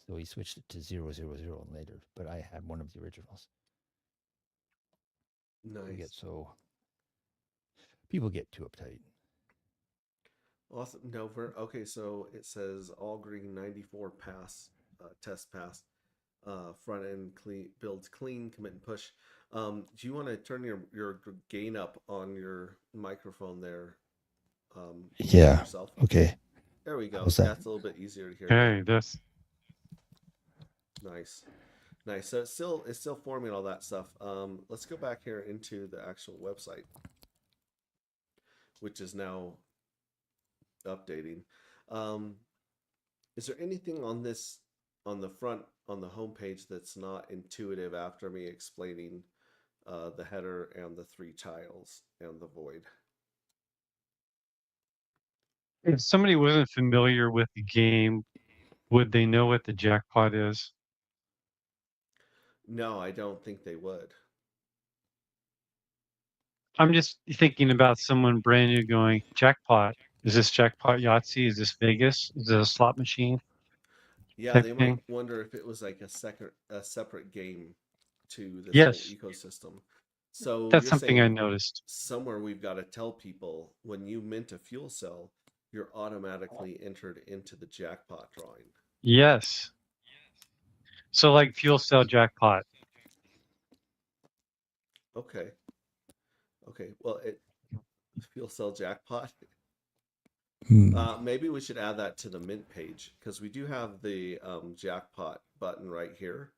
So he switched it to 000 later. But I had one of the originals. Nice. People get too uptight. Awesome. No, okay, so it says all green 94 pass, test pass, front end clean, builds clean, commit and push. Do you want to turn your gain up on your microphone there? Yeah. Yourself? Okay. There we go. How's that? That's a little bit easier to hear. Okay, that's Nice. So it's still forming all that stuff. Let's go back here into the actual website, which is now updating. Is there anything on the front, on the home page that's not intuitive after me explaining the header and the 3 tiles and the void? if somebody wasn't familiar with the game, would they know what the jackpot is? No, I don't think they would. I'm just thinking about someone brand new going, jackpot. Is this jackpot Yahtzee? Is this Vegas? Is it a slot machine? Yeah, Type they might thing? wonder if it was like a separate game to this whole Yes, ecosystem. So that's you're something I saying noticed. somewhere we've got to tell people when you mint a fuel cell, you're automatically entered into the jackpot drawing. Yes. So like fuel cell jackpot. Okay. Well, fuel cell jackpot. Maybe we should add that to the mint page because we do have the jackpot button right here.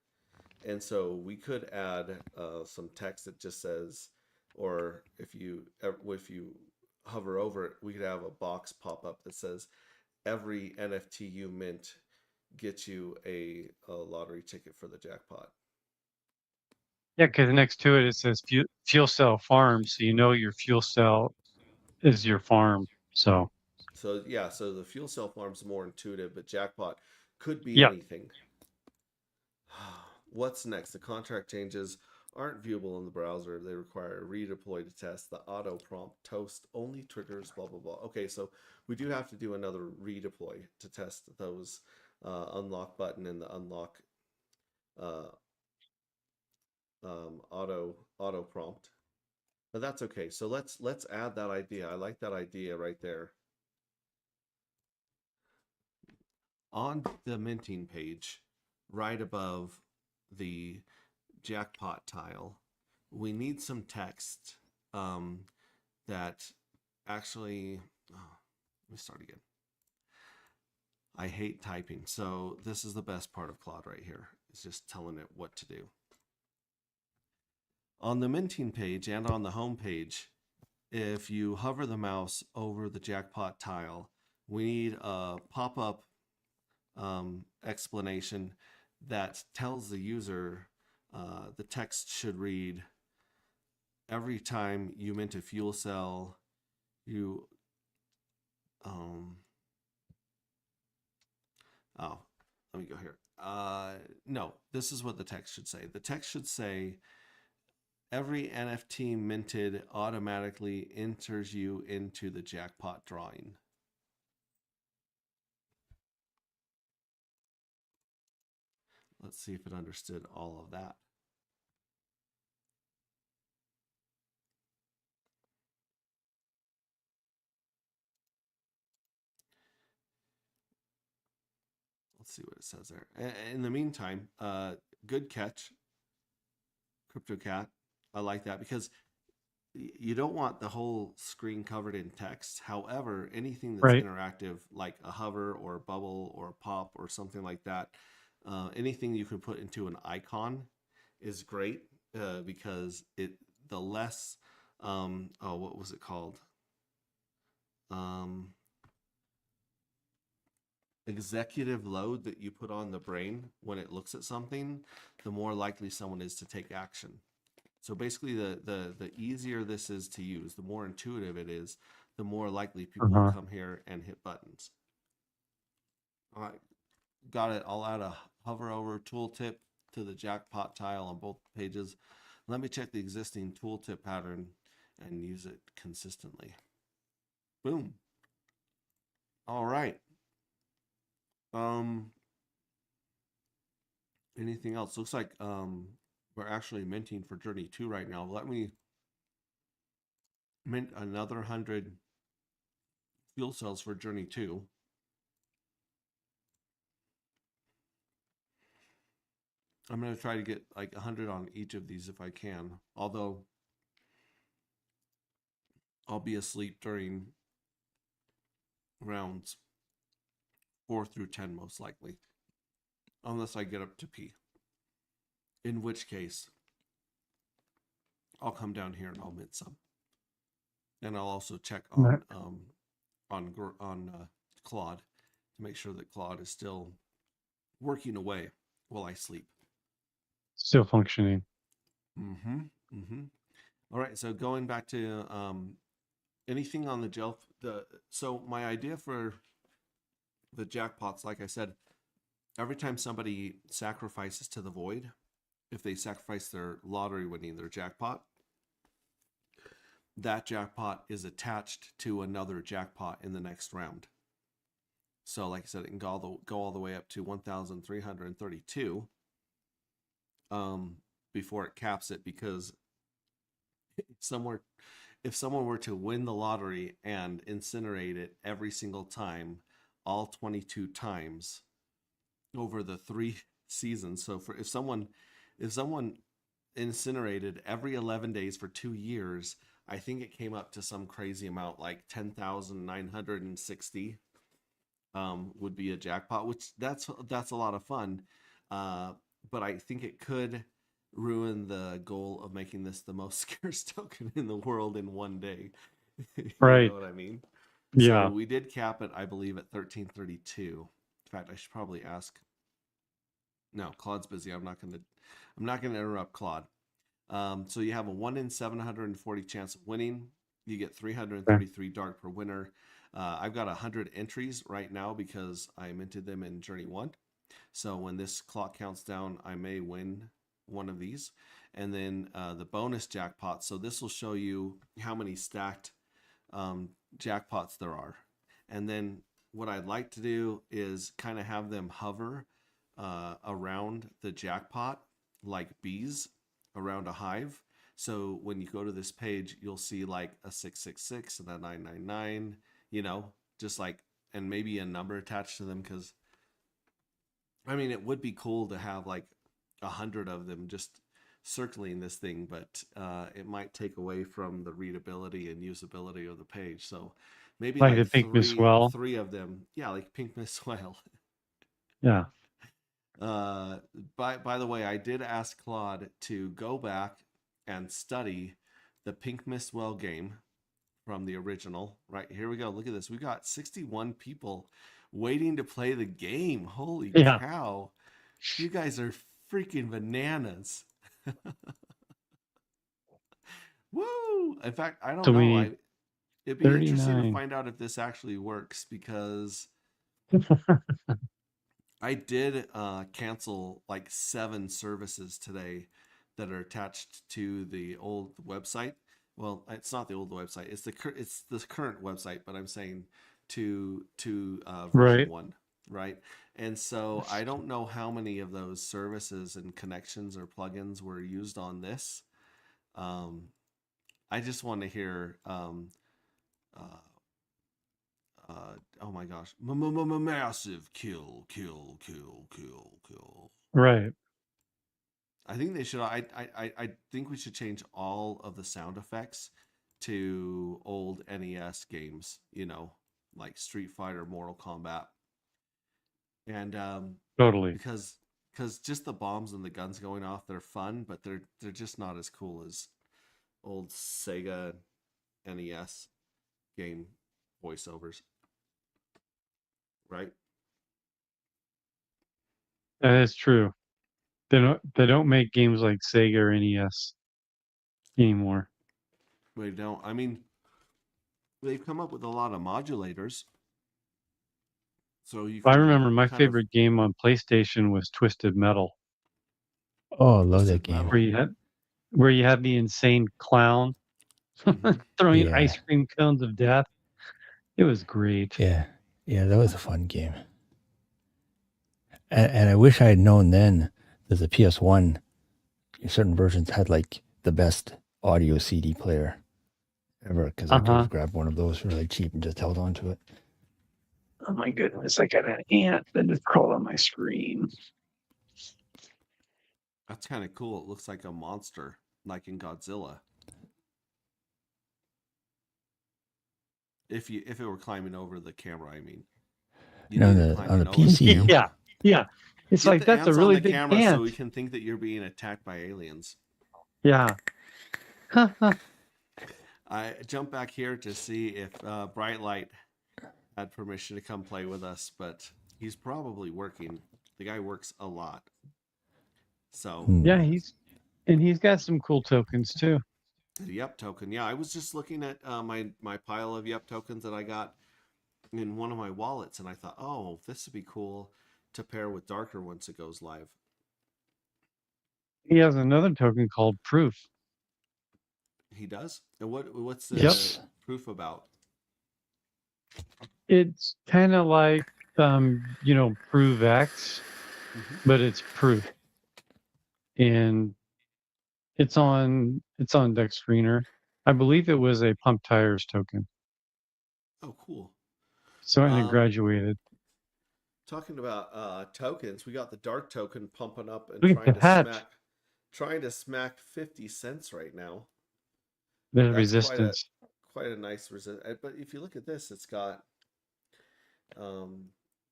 And so we could add some text that just says, or if you hover over it, we could have a box pop up that says, every NFT you mint gets you a lottery ticket for the jackpot. Yeah, because next to it, it says fuel cell farm. So you know your fuel cell is your farm. So, So yeah, so the fuel cell farm's more intuitive, but jackpot could be yeah. anything. What's next? The contract changes aren't viewable in the browser. They require a redeploy to test. The auto prompt toast only triggers blah blah blah. Okay, so we do have to do another redeploy to test those unlock button and the unlock uh, auto prompt. But that's okay. So let's add that idea. I like that idea right there. On the minting page, right above the jackpot tile, we need some text that actually, let me start again. I hate typing, so this is the best part of Claude right here. It's just telling it what to do. On the minting page and on the home page, if you hover the mouse over the jackpot tile, we need a pop-up explanation that tells the user the text should read, every time you mint a fuel cell, you let me go here. No, this is what the text should say. The text should say, every NFT minted automatically enters you into the jackpot drawing. Let's see if it understood all of that. Let's see what it says there. In the meantime, good catch, CryptoCat. I like that because you don't want the whole screen covered in text. However, anything that's Right. interactive, like a hover or a bubble or a pop or something like that, anything you can put into an icon is great because the less, oh, what was it called? Um, Executive load that you put on the brain when it looks at something, the more likely someone is to take action. So basically, the easier this is to use, the more intuitive it is, the more likely people will Uh-huh. come here and hit buttons. All right, got it. I'll add a hover over tooltip to the jackpot tile on both pages. Let me check the existing tooltip pattern and use it consistently. Boom. All right. Um, anything else? Looks like we're actually minting for Journey 2 right now. Let me mint another 100 fuel cells for Journey 2. I'm going to try to get like 100 on each of these if I can. Although I'll be asleep during rounds 4 through 10 most likely. Unless I get up to pee. In which case, I'll come down here and I'll mint some. And I'll also check Right. on Claude to make sure that Claude is still working away while I sleep. Still functioning. Mm-hmm. Mm-hmm. All right. So going back to anything on the gel. So my idea for the jackpots, like I said, every time somebody sacrifices to the void, if they sacrifice their lottery winning, their jackpot, that jackpot is attached to another jackpot in the next round. So, like I said, it can go all the way up to 1,332 before it caps it, because somewhere, if someone were to win the lottery and incinerate it every single time, all 22 times over the 3 seasons. So for if someone incinerated every 11 days for 2 years, I think it came up to some crazy amount like 10,960 would be a jackpot, which that's a lot of fun. But I think it could ruin the goal of making this the most scarce token in the world in one day. You know Right. what I mean? So Yeah. we did cap it, I believe, at 1332. In fact, I should probably ask. No, Claude's busy. I'm not gonna interrupt Claude. So you have a 1 in 740 chance of winning. You get Okay. 333 dark per winner. I've got 100 entries right now because I minted them in Journey 1. So when this clock counts down, I may win one of these. And then the bonus jackpot. So this will show you how many stacked jackpots there are. And then what I'd like to do is kind of have them hover around the jackpot like bees around a hive. So when you go to this page, you'll see like a 666 and a 999, just like, and maybe a number attached to them. Because I mean, it would be cool to have like 100 of them just circling this thing, but it might take away from the readability and usability of the page. So maybe Like the like pink Miss Well. three of them. Yeah, like Pink Miss Whale. Yeah. Uh, by the way, I did ask Claude to go back and study the Pink Miss Well game from the original. Right, here we go. Look at this. We got 61 people waiting to play the game. Holy Yeah. cow. You guys are freaking bananas. Woo! In fact, I don't So know. we It'd be interesting to 39. find out if this actually works, because I did cancel like 7 services today that are attached to the old website. Well, it's not the old website. It's the current website, but I'm saying to version Right. 1, right? And so I don't know how many of those services and connections or plugins were used on this. Um, I just want to hear uh, oh my gosh, massive kill. Right. I think they should. I think we should change all of the sound effects to old NES games. You know, like Street Fighter, Mortal Kombat, and Totally. because just the bombs and the guns going off, they're fun, but they're just not as cool as old Sega NES game voiceovers, right? That is true. They don't make games like Sega or NES anymore. They don't. I mean, they've come up with a lot of modulators, so you I can remember my kind of favorite game on PlayStation was Twisted Metal, Oh, I love Twisted that game. where Metal. you had the insane clown Mhm. throwing Yeah. ice cream cones of death. It was great. Yeah. Yeah, that was a fun game. And I wish I had known then that the PS1, certain versions had like the best audio CD player ever, because I could Uh-huh. have grabbed one of those really cheap and just held on to it. Oh my goodness, I got an ant that just crawled on my screen. That's kind of cool. It looks like a monster, like in Godzilla. If it were climbing over the camera, I mean, you You know, need it on climbing the over. PC, Yeah, yeah. It's Get like the that's a ants really on the big camera ant. so we can think that you're being attacked by aliens. Yeah. I jump back here to see if Bright Light had permission to come play with us, but he's probably working. The guy works a lot. So, Yeah, he's got some cool tokens too. the Yup token. Yeah, I was just looking at my pile of Yup tokens that I got in one of my wallets, and I thought, oh, this would be cool to pair with Darker once it goes live. He has another token called Proof. He does. And what's the Yes. proof about? It's kind of like Prove X, Mhm. but it's Proof, and it's on Deck Screener. I believe it was a Pump Tires token, Oh, cool. so and it Um, graduated. Talking about tokens, we got the Dark token pumping up and Look at that. trying to smack 50 cents right now. The That's resistance. quite a nice resist. But if you look at this, it's got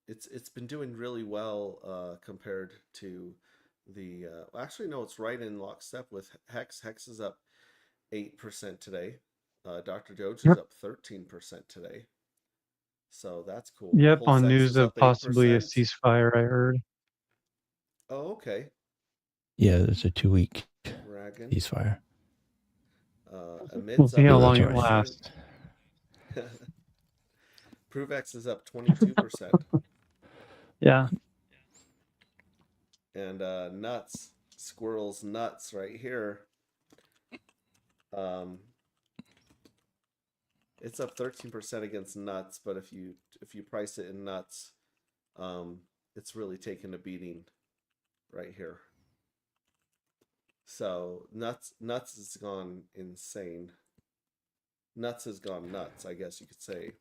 it's been doing really well compared to the actually no, it's right in lockstep with Hex. Hex is up 8% today. Dr. Doge is Yep. up 13% today. So that's cool. Yep, Pulse on X news is of up possibly a 8%. ceasefire, I heard. Oh, okay. Yeah, it's a 2-week Dragon. ceasefire. Amid's We'll see how up long it 8%. lasts. ProveX is up 22%. Yeah. And nuts, squirrels nuts right here. It's up 13% against nuts, but if you price it in nuts, it's really taken a beating right here. So nuts has gone insane. Nuts has gone nuts, I guess you could say.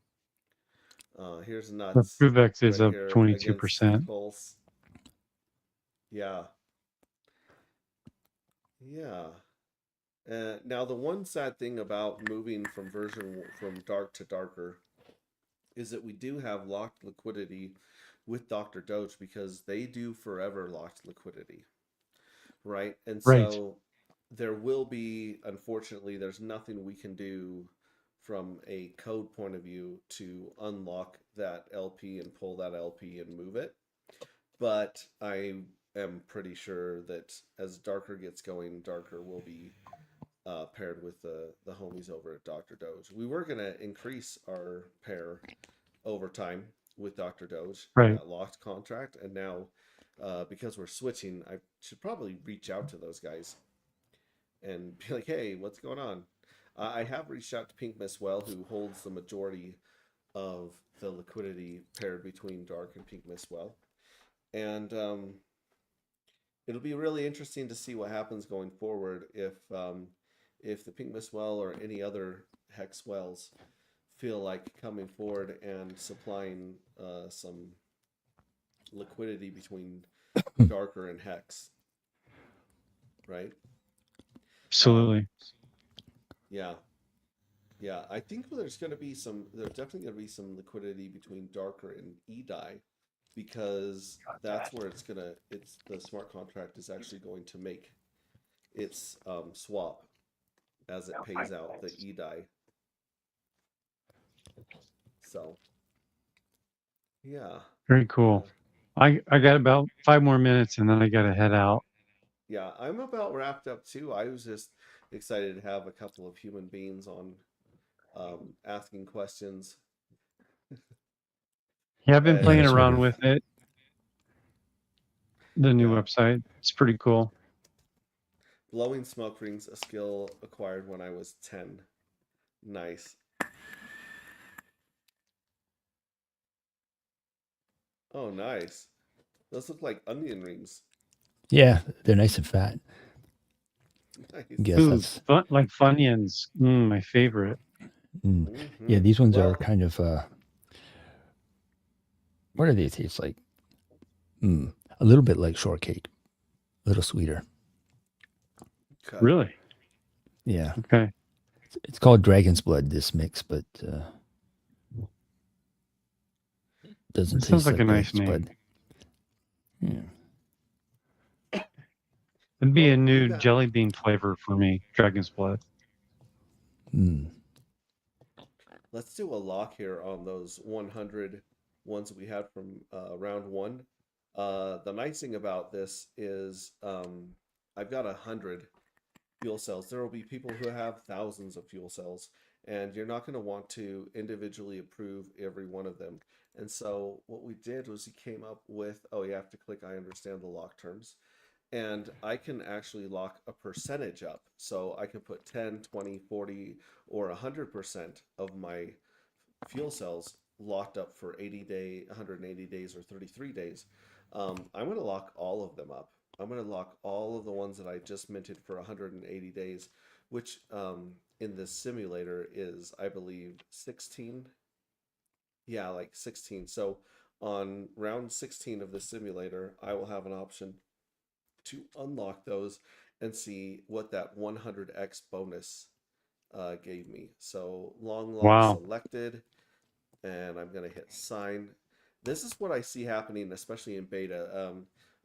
Here's The nuts Provex is right up here against 22%. Pulse. Yeah. Yeah. Now the one sad thing about moving from dark to darker is that we do have locked liquidity with Dr. Doge because they do forever locked liquidity, right? And Right. so there will be, unfortunately, there's nothing we can do from a code point of view to unlock that LP and pull that LP and move it. But I am pretty sure that as Darker gets going, Darker will be paired with the homies over at Dr. Doge. We were going to increase our pair over time with Dr. Doge in Right. that locked contract. And now, because we're switching, I should probably reach out to those guys and be like, hey, what's going on? I have reached out to Pink Miss Well, who holds the majority of the liquidity paired between Dark and Pink Miss Well. And it'll be really interesting to see what happens going forward if the Pink Miss Well or any other Hex Wells feel like coming forward and supplying some liquidity between Darker and Hex. right? Absolutely. Yeah. Yeah, I think there's definitely going to be some liquidity between Darker and eDye, because that's where it's the smart contract is actually going to make its swap as it pays out the eDye. So, yeah, Very yeah, cool. I got about 5 more minutes and then I got to head out. yeah. I'm about wrapped up too. I was just excited to have a couple of human beings on asking questions. Yeah, I've been Yeah, And playing that's what around we're. with it, the new yeah, website. It's pretty cool. blowing smoke rings, a skill acquired when I was 10. Nice. Oh, nice. Those look like onion rings. Yeah, they're nice and fat. Nice. Guess Ooh, that's. like Funyuns. My favorite. Mm. Yeah, Mm-hmm. these ones are Well, kind of. What do they taste like? A little bit like shortcake, a little sweeter. okay. Really? Yeah, Okay. it's called Dragon's Blood. This mix, but doesn't That sounds taste like a like nice Dragon's name. Blood. Yeah. It'd be a Well, new jelly bean flavor for me, Dragon's Blood. Mm. let's do a lock here on those 100 ones that we had from round one. The nice thing about this is I've got 100 fuel cells. There will be people who have thousands of fuel cells, and you're not going to want to individually approve every one of them. And so what we did was he came up with, oh, you have to click I understand the lock terms. And I can actually lock a percentage up. So I can put 10, 20, 40, or 100% of my fuel cells locked up for 180 days, or 33 days. I'm going to lock all of them up. I'm going to lock all of the ones that I just minted for 180 days, which in this simulator is, I believe, 16. Yeah, like 16. So on round 16 of the simulator, I will have an option to unlock those and see what that 100x bonus gave me. So long lock Wow. selected, and I'm going to hit sign. This is what I see happening, especially in beta.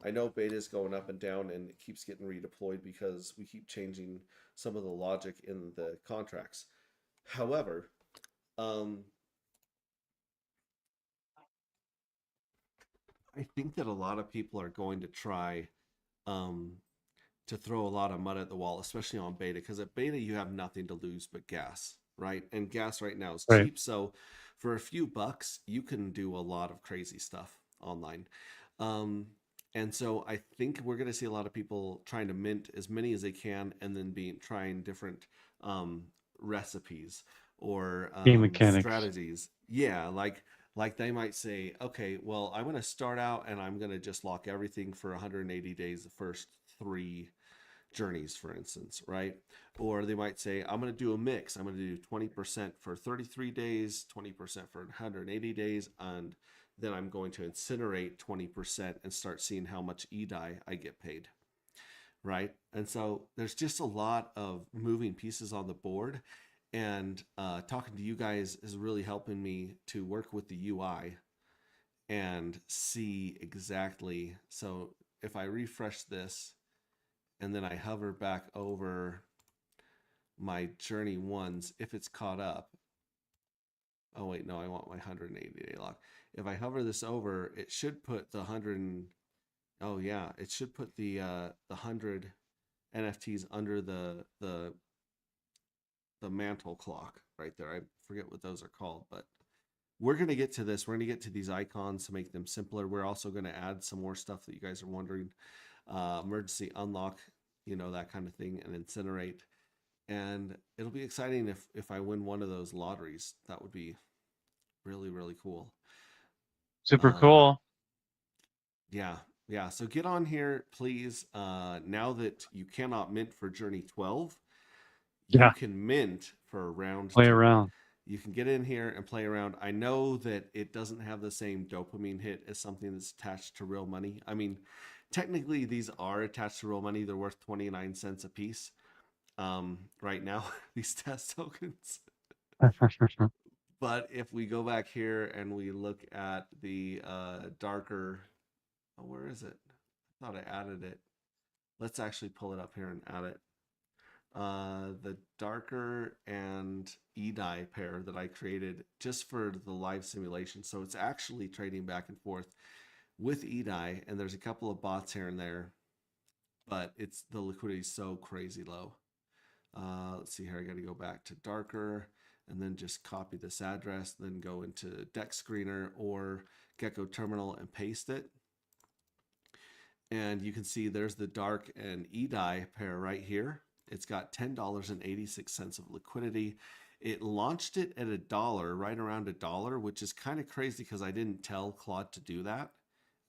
I know beta is going up and down, and it keeps getting redeployed because we keep changing some of the logic in the contracts. However, I think that a lot of people are going to try um, to throw a lot of mud at the wall, especially on beta, because at beta you have nothing to lose but gas, right? And gas right now is Right. cheap, so for a few bucks you can do a lot of crazy stuff online. Um, and so I think we're going to see a lot of people trying to mint as many as they can, and then trying different um, recipes or Game mechanics. strategies. Yeah, like they might say, okay, well, I'm going to start out and I'm going to just lock everything for 180 days, the first 3 journeys, for instance, right? Or they might say, I'm going to do a mix. I'm going to do 20% for 33 days, 20% for 180 days, and then I'm going to incinerate 20% and start seeing how much eDye I get paid, right? And so there's just a lot of moving pieces on the board. And talking to you guys is really helping me to work with the UI and see exactly. So if I refresh this and then I hover back over my journey ones, if it's caught up. Oh wait, no, I want my 180-day lock. If I hover this over, it should put the 100. Oh yeah, it should put the 100 NFTs under the mantle clock right there. I forget what those are called, but we're going to get to this. We're going to get to these icons to make them simpler. We're also going to add some more stuff that you guys are wondering. Emergency unlock, that kind of thing, and incinerate. And it'll be exciting if I win one of those lotteries. That would be really, really cool. Super Um, cool. yeah, yeah. So get on here, please. Now that you cannot mint for Journey 12, you Yeah. can mint for round Play 2. around. You can get in here and play around. I know that it doesn't have the same dopamine hit as something that's attached to real money. I mean, technically these are attached to real money. They're worth 29 cents a piece right now, these test tokens. But if we go back here and we look at the darker, oh, where is it? I thought I added it. Let's actually pull it up here and add it. The darker and EDI pair that I created just for the live simulation. So it's actually trading back and forth with EDI, and there's a couple of bots here and there, but it's the liquidity is so crazy low. Let's see here. I got to go back to darker and then just copy this address, then go into Dex Screener or Gecko Terminal and paste it. And you can see there's the dark and EDI pair right here. It's got $10.86 of liquidity. It launched it at $1, right around $1, which is kind of crazy because I didn't tell Claude to do that.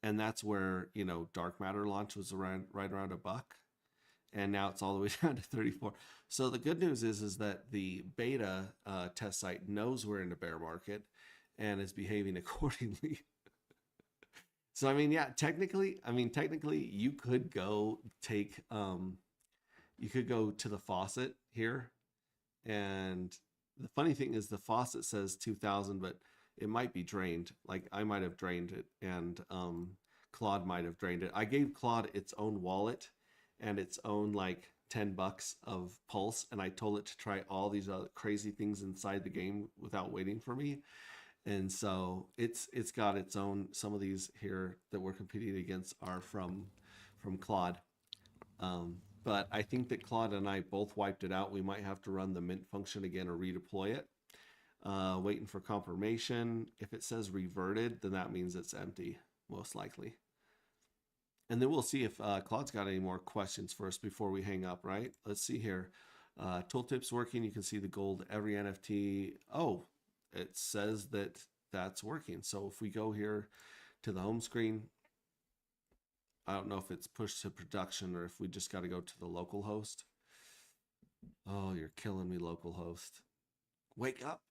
And that's where, you know, dark matter launch was around right around $1. And now it's all the way down to 34. So the good news is that the beta test site knows we're in a bear market and is behaving accordingly. So, I mean, yeah, technically, you could go take, you could go to the faucet here. And the funny thing is the faucet says 2000, but it might be drained. Like I might have drained it and Claude might have drained it. I gave Claude its own wallet and its own like $10 of Pulse. And I told it to try all these other crazy things inside the game without waiting for me. And so it's got its own, some of these here that we're competing against are from Claude. But I think that Claude and I both wiped it out. We might have to run the mint function again or redeploy it. Waiting for confirmation. If it says reverted, then that means it's empty, most likely. And then we'll see if Claude's got any more questions first before we hang up, right? Let's see here. Tooltip's working. You can see the gold, every NFT. Oh, it says that that's working. So if we go here to the home screen, I don't know if it's pushed to production or if we just got to go to the local host. Oh, you're killing me, local host. Wake up.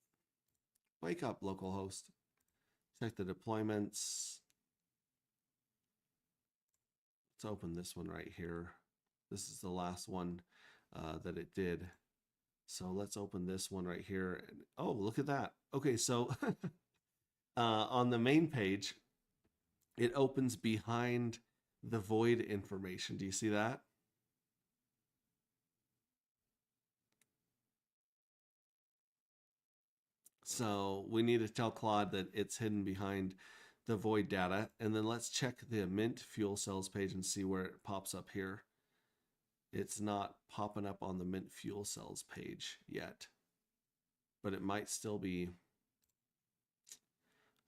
Wake up, local host. Check the deployments. Let's open this one right here. This is the last one that it did. So let's open this one right here. Oh, look at that. Okay, so on the main page, it opens behind the void information. Do you see that? So we need to tell Claude that it's hidden behind the void data. And then let's check the mint fuel cells page and see where it pops up here. It's not popping up on the mint fuel cells page yet, but it might still be.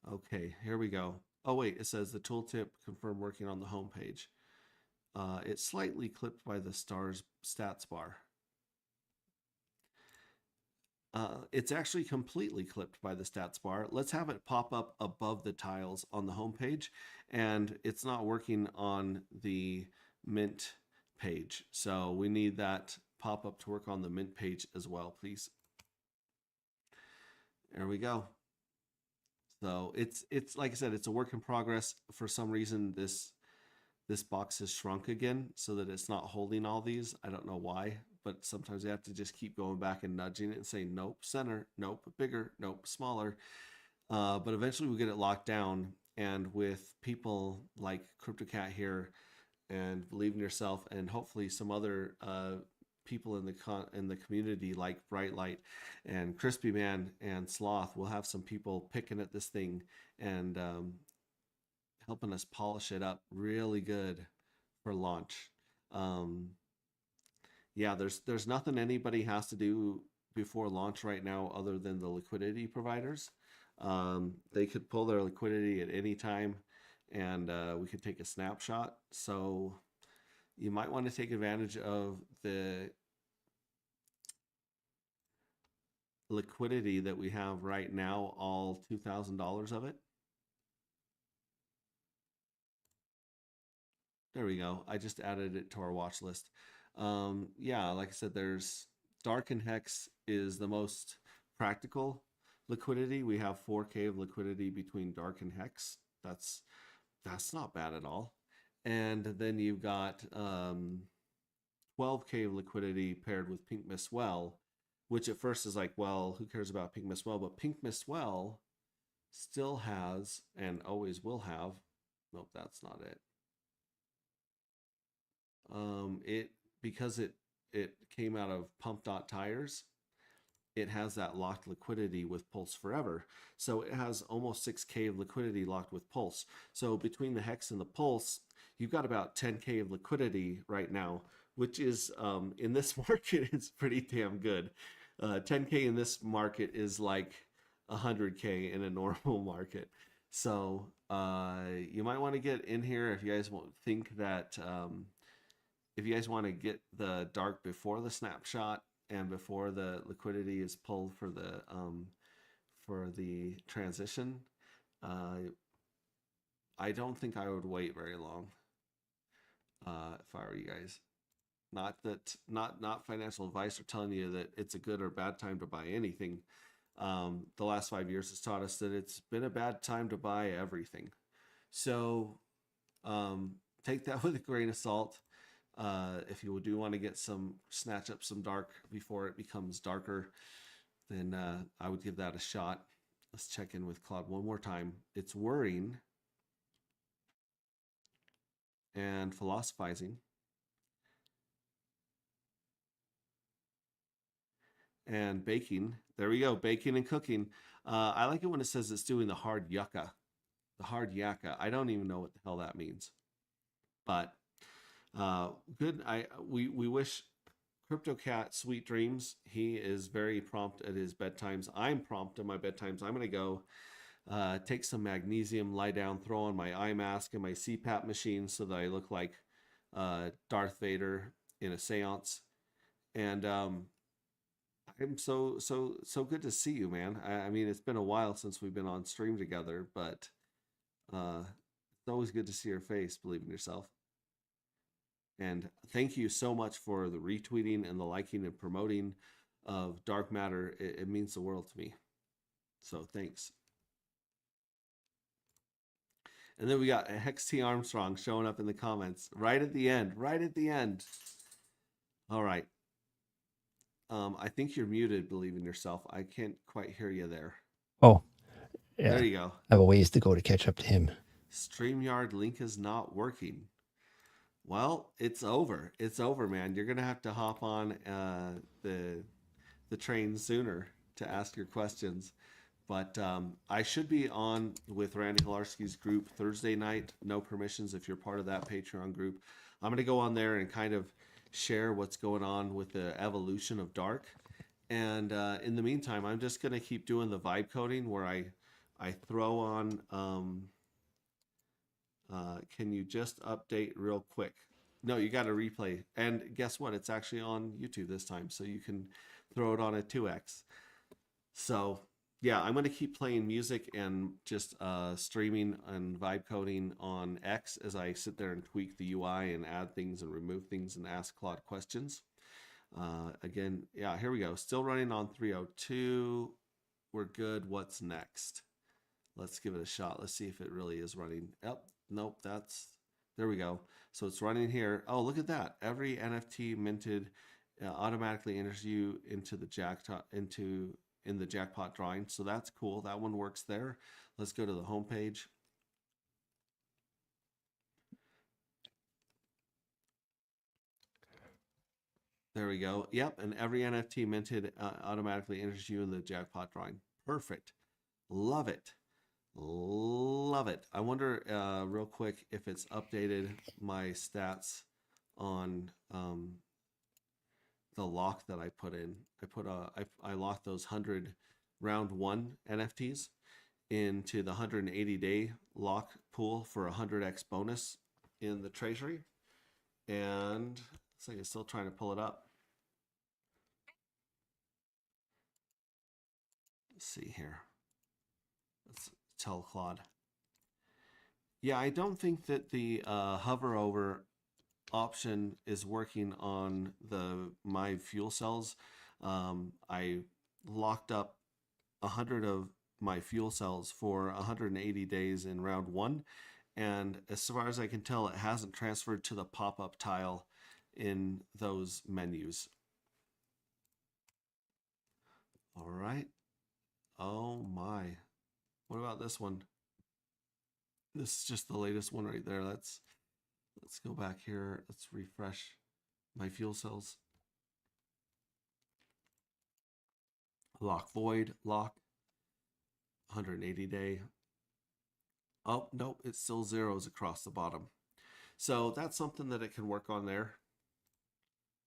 Okay, here we go. Oh wait, it says the tooltip confirmed working on the home page. It's slightly clipped by the stars stats bar. It's actually completely clipped by the stats bar. Let's have it pop up above the tiles on the home page, and it's not working on the mint page. So we need that pop up to work on the mint page as well, please. There we go. So it's like I said, it's a work in progress. For some reason, this box has shrunk again so that it's not holding all these. I don't know why, but sometimes you have to just keep going back and nudging it and saying, nope, center, nope, bigger, nope, smaller. But eventually we get it locked down. And with people like CryptoCat here and Believe in Yourself and hopefully some other people in the community like Brightlight and Crispy Man and Sloth, we'll have some people picking at this thing and helping us polish it up really good for launch. Yeah, there's nothing anybody has to do before launch right now other than the liquidity providers. They could pull their liquidity at any time and we could take a snapshot. So you might want to take advantage of the liquidity that we have right now, all $2,000 of it. There we go. I just added it to our watch list. Yeah, like I said, there's Dark and Hex is the most practical liquidity. We have 4K of liquidity between Dark and Hex. That's not bad at all. And then you've got 12K of liquidity paired with Pink Mist Well, which at first is like, well, who cares about Pink Mist Well? But Pink Mist Well still has and always will have. Nope, that's not it. It because it came out of Pump Dot tires. It has that locked liquidity with Pulse Forever. So it has almost 6K of liquidity locked with Pulse. So between the Hex and the Pulse, you've got about 10K of liquidity right now, which is in this market is pretty damn good. 10K in this market is like 100K in a normal market. So you might want to get in here if you guys think that if you guys want to get the dark before the snapshot and before the liquidity is pulled for the transition. I don't think I would wait very long if I were you guys. Not financial advice or telling you that it's a good or bad time to buy anything. The last 5 years has taught us that it's been a bad time to buy everything. So take that with a grain of salt. If you do want to get snatch up some dark before it becomes darker, then I would give that a shot. Let's check in with Claude one more time. It's worrying and philosophizing and baking. There we go, baking and cooking. I like it when it says it's doing the hard yucca, the hard yakka. I don't even know what the hell that means, but good. We wish CryptoCat sweet dreams. He is very prompt at his bedtimes. I'm prompt at my bedtimes. I'm gonna go take some magnesium, lie down, throw on my eye mask and my CPAP machine so that I look like Darth Vader in a seance. And I'm so good to see you, man. I mean, it's been a while since we've been on stream together, but it's always good to see your face. Believe in yourself. And thank you so much for the retweeting and the liking and promoting of Dark Matter. It means the world to me. So thanks. And then we got Hex T Armstrong showing up in the comments right at the end. Right at the end. All right. I think you're muted, believe in yourself. I can't quite hear you there. Oh, yeah. There you go. I have a ways to go to catch up to him. StreamYard link is not working. Well, it's over. It's over, man. You're gonna have to hop on the train sooner to ask your questions. But I should be on with Randy Hilarski's group Thursday night. No permissions if you're part of that Patreon group. I'm gonna go on there and kind of share what's going on with the evolution of dark. And in the meantime, I'm just gonna keep doing the vibe coding where I throw on. Can you just update real quick? No, you got to replay. And guess what? It's actually on YouTube this time, so you can throw it on a 2x. So yeah, I'm going to keep playing music and just streaming and vibe coding on X as I sit there and tweak the UI and add things and remove things and ask Claude questions. Again, yeah, here we go. Still running on 302. We're good. What's next? Let's give it a shot. Let's see if it really is running. Yep. Nope. There we go. So it's running here. Oh, look at that. Every NFT minted automatically enters you into the in the jackpot drawing. So that's cool. That one works there. Let's go to the home page. There we go. Yep. And every NFT minted automatically enters you in the jackpot drawing. Perfect. Love it. Love it. I wonder real quick if it's updated my stats on the lock that I put in. I locked those 100 round one NFTs into the 180-day lock pool for 100x bonus in the treasury. And looks like it's still trying to pull it up. Let's see here. Let's tell Claude. Yeah, I don't think that the hover over option is working on my fuel cells. I locked up 100 of my fuel cells for 180 days in round one, and as far as I can tell, it hasn't transferred to the pop-up tile in those menus. All right. Oh my. What about this one? This is just the latest one right there. Let's go back here. Let's refresh my fuel cells. Lock void, lock. 180 day. Oh, nope, it's still zeros across the bottom. So that's something that it can work on there.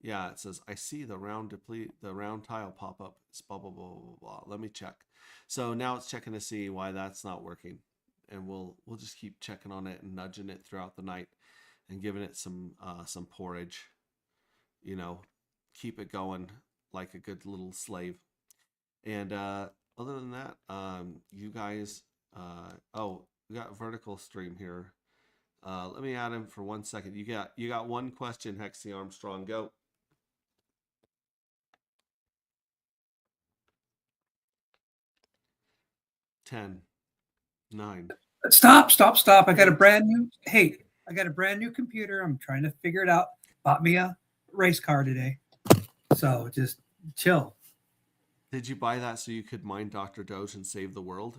Yeah, it says, I see the round tile pop up. It's blah, blah, blah, blah, blah. Let me check. So now it's checking to see why that's not working. And we'll just keep checking on it and nudging it throughout the night and giving it some porridge. You know, keep it going like a good little slave. And other than that, you guys, oh, we got vertical stream here. Let me add him for 1 second. You got one question, Hexy Armstrong. Go. Ten, 9. Stop. I got a brand new computer. I'm trying to figure it out. Bought me a race car today. So just chill. Did you buy that so you could mine Dr. Doge and save the world?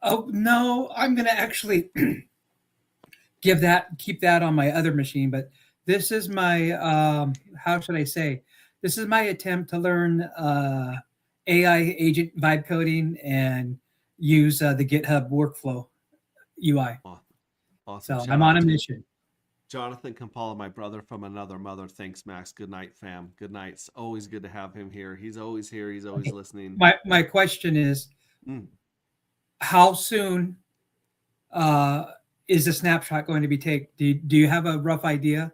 Oh no, I'm gonna actually keep that on my other machine. But this is my how should I say? This is my attempt to learn AI agent vibe coding and use the GitHub workflow UI. Awesome. So Shout I'm out on a to mission. Jonathan Kampala, my brother from another mother. Thanks, Max. Good night, fam. Good night. It's always good to have him here. He's always here. He's always listening. My question is, Mm. how soon is the snapshot going to be taken? Do you have a rough idea?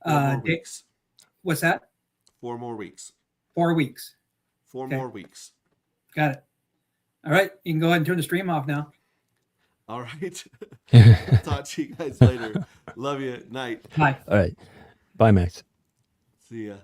4 more weeks. What's that? 4 more weeks. 4 weeks. 4 Okay. more weeks. Got it. All right. You can go ahead and turn the stream off now. All right. Talk to you guys later. Love you. Night. Bye. All right. Bye, Max. See ya.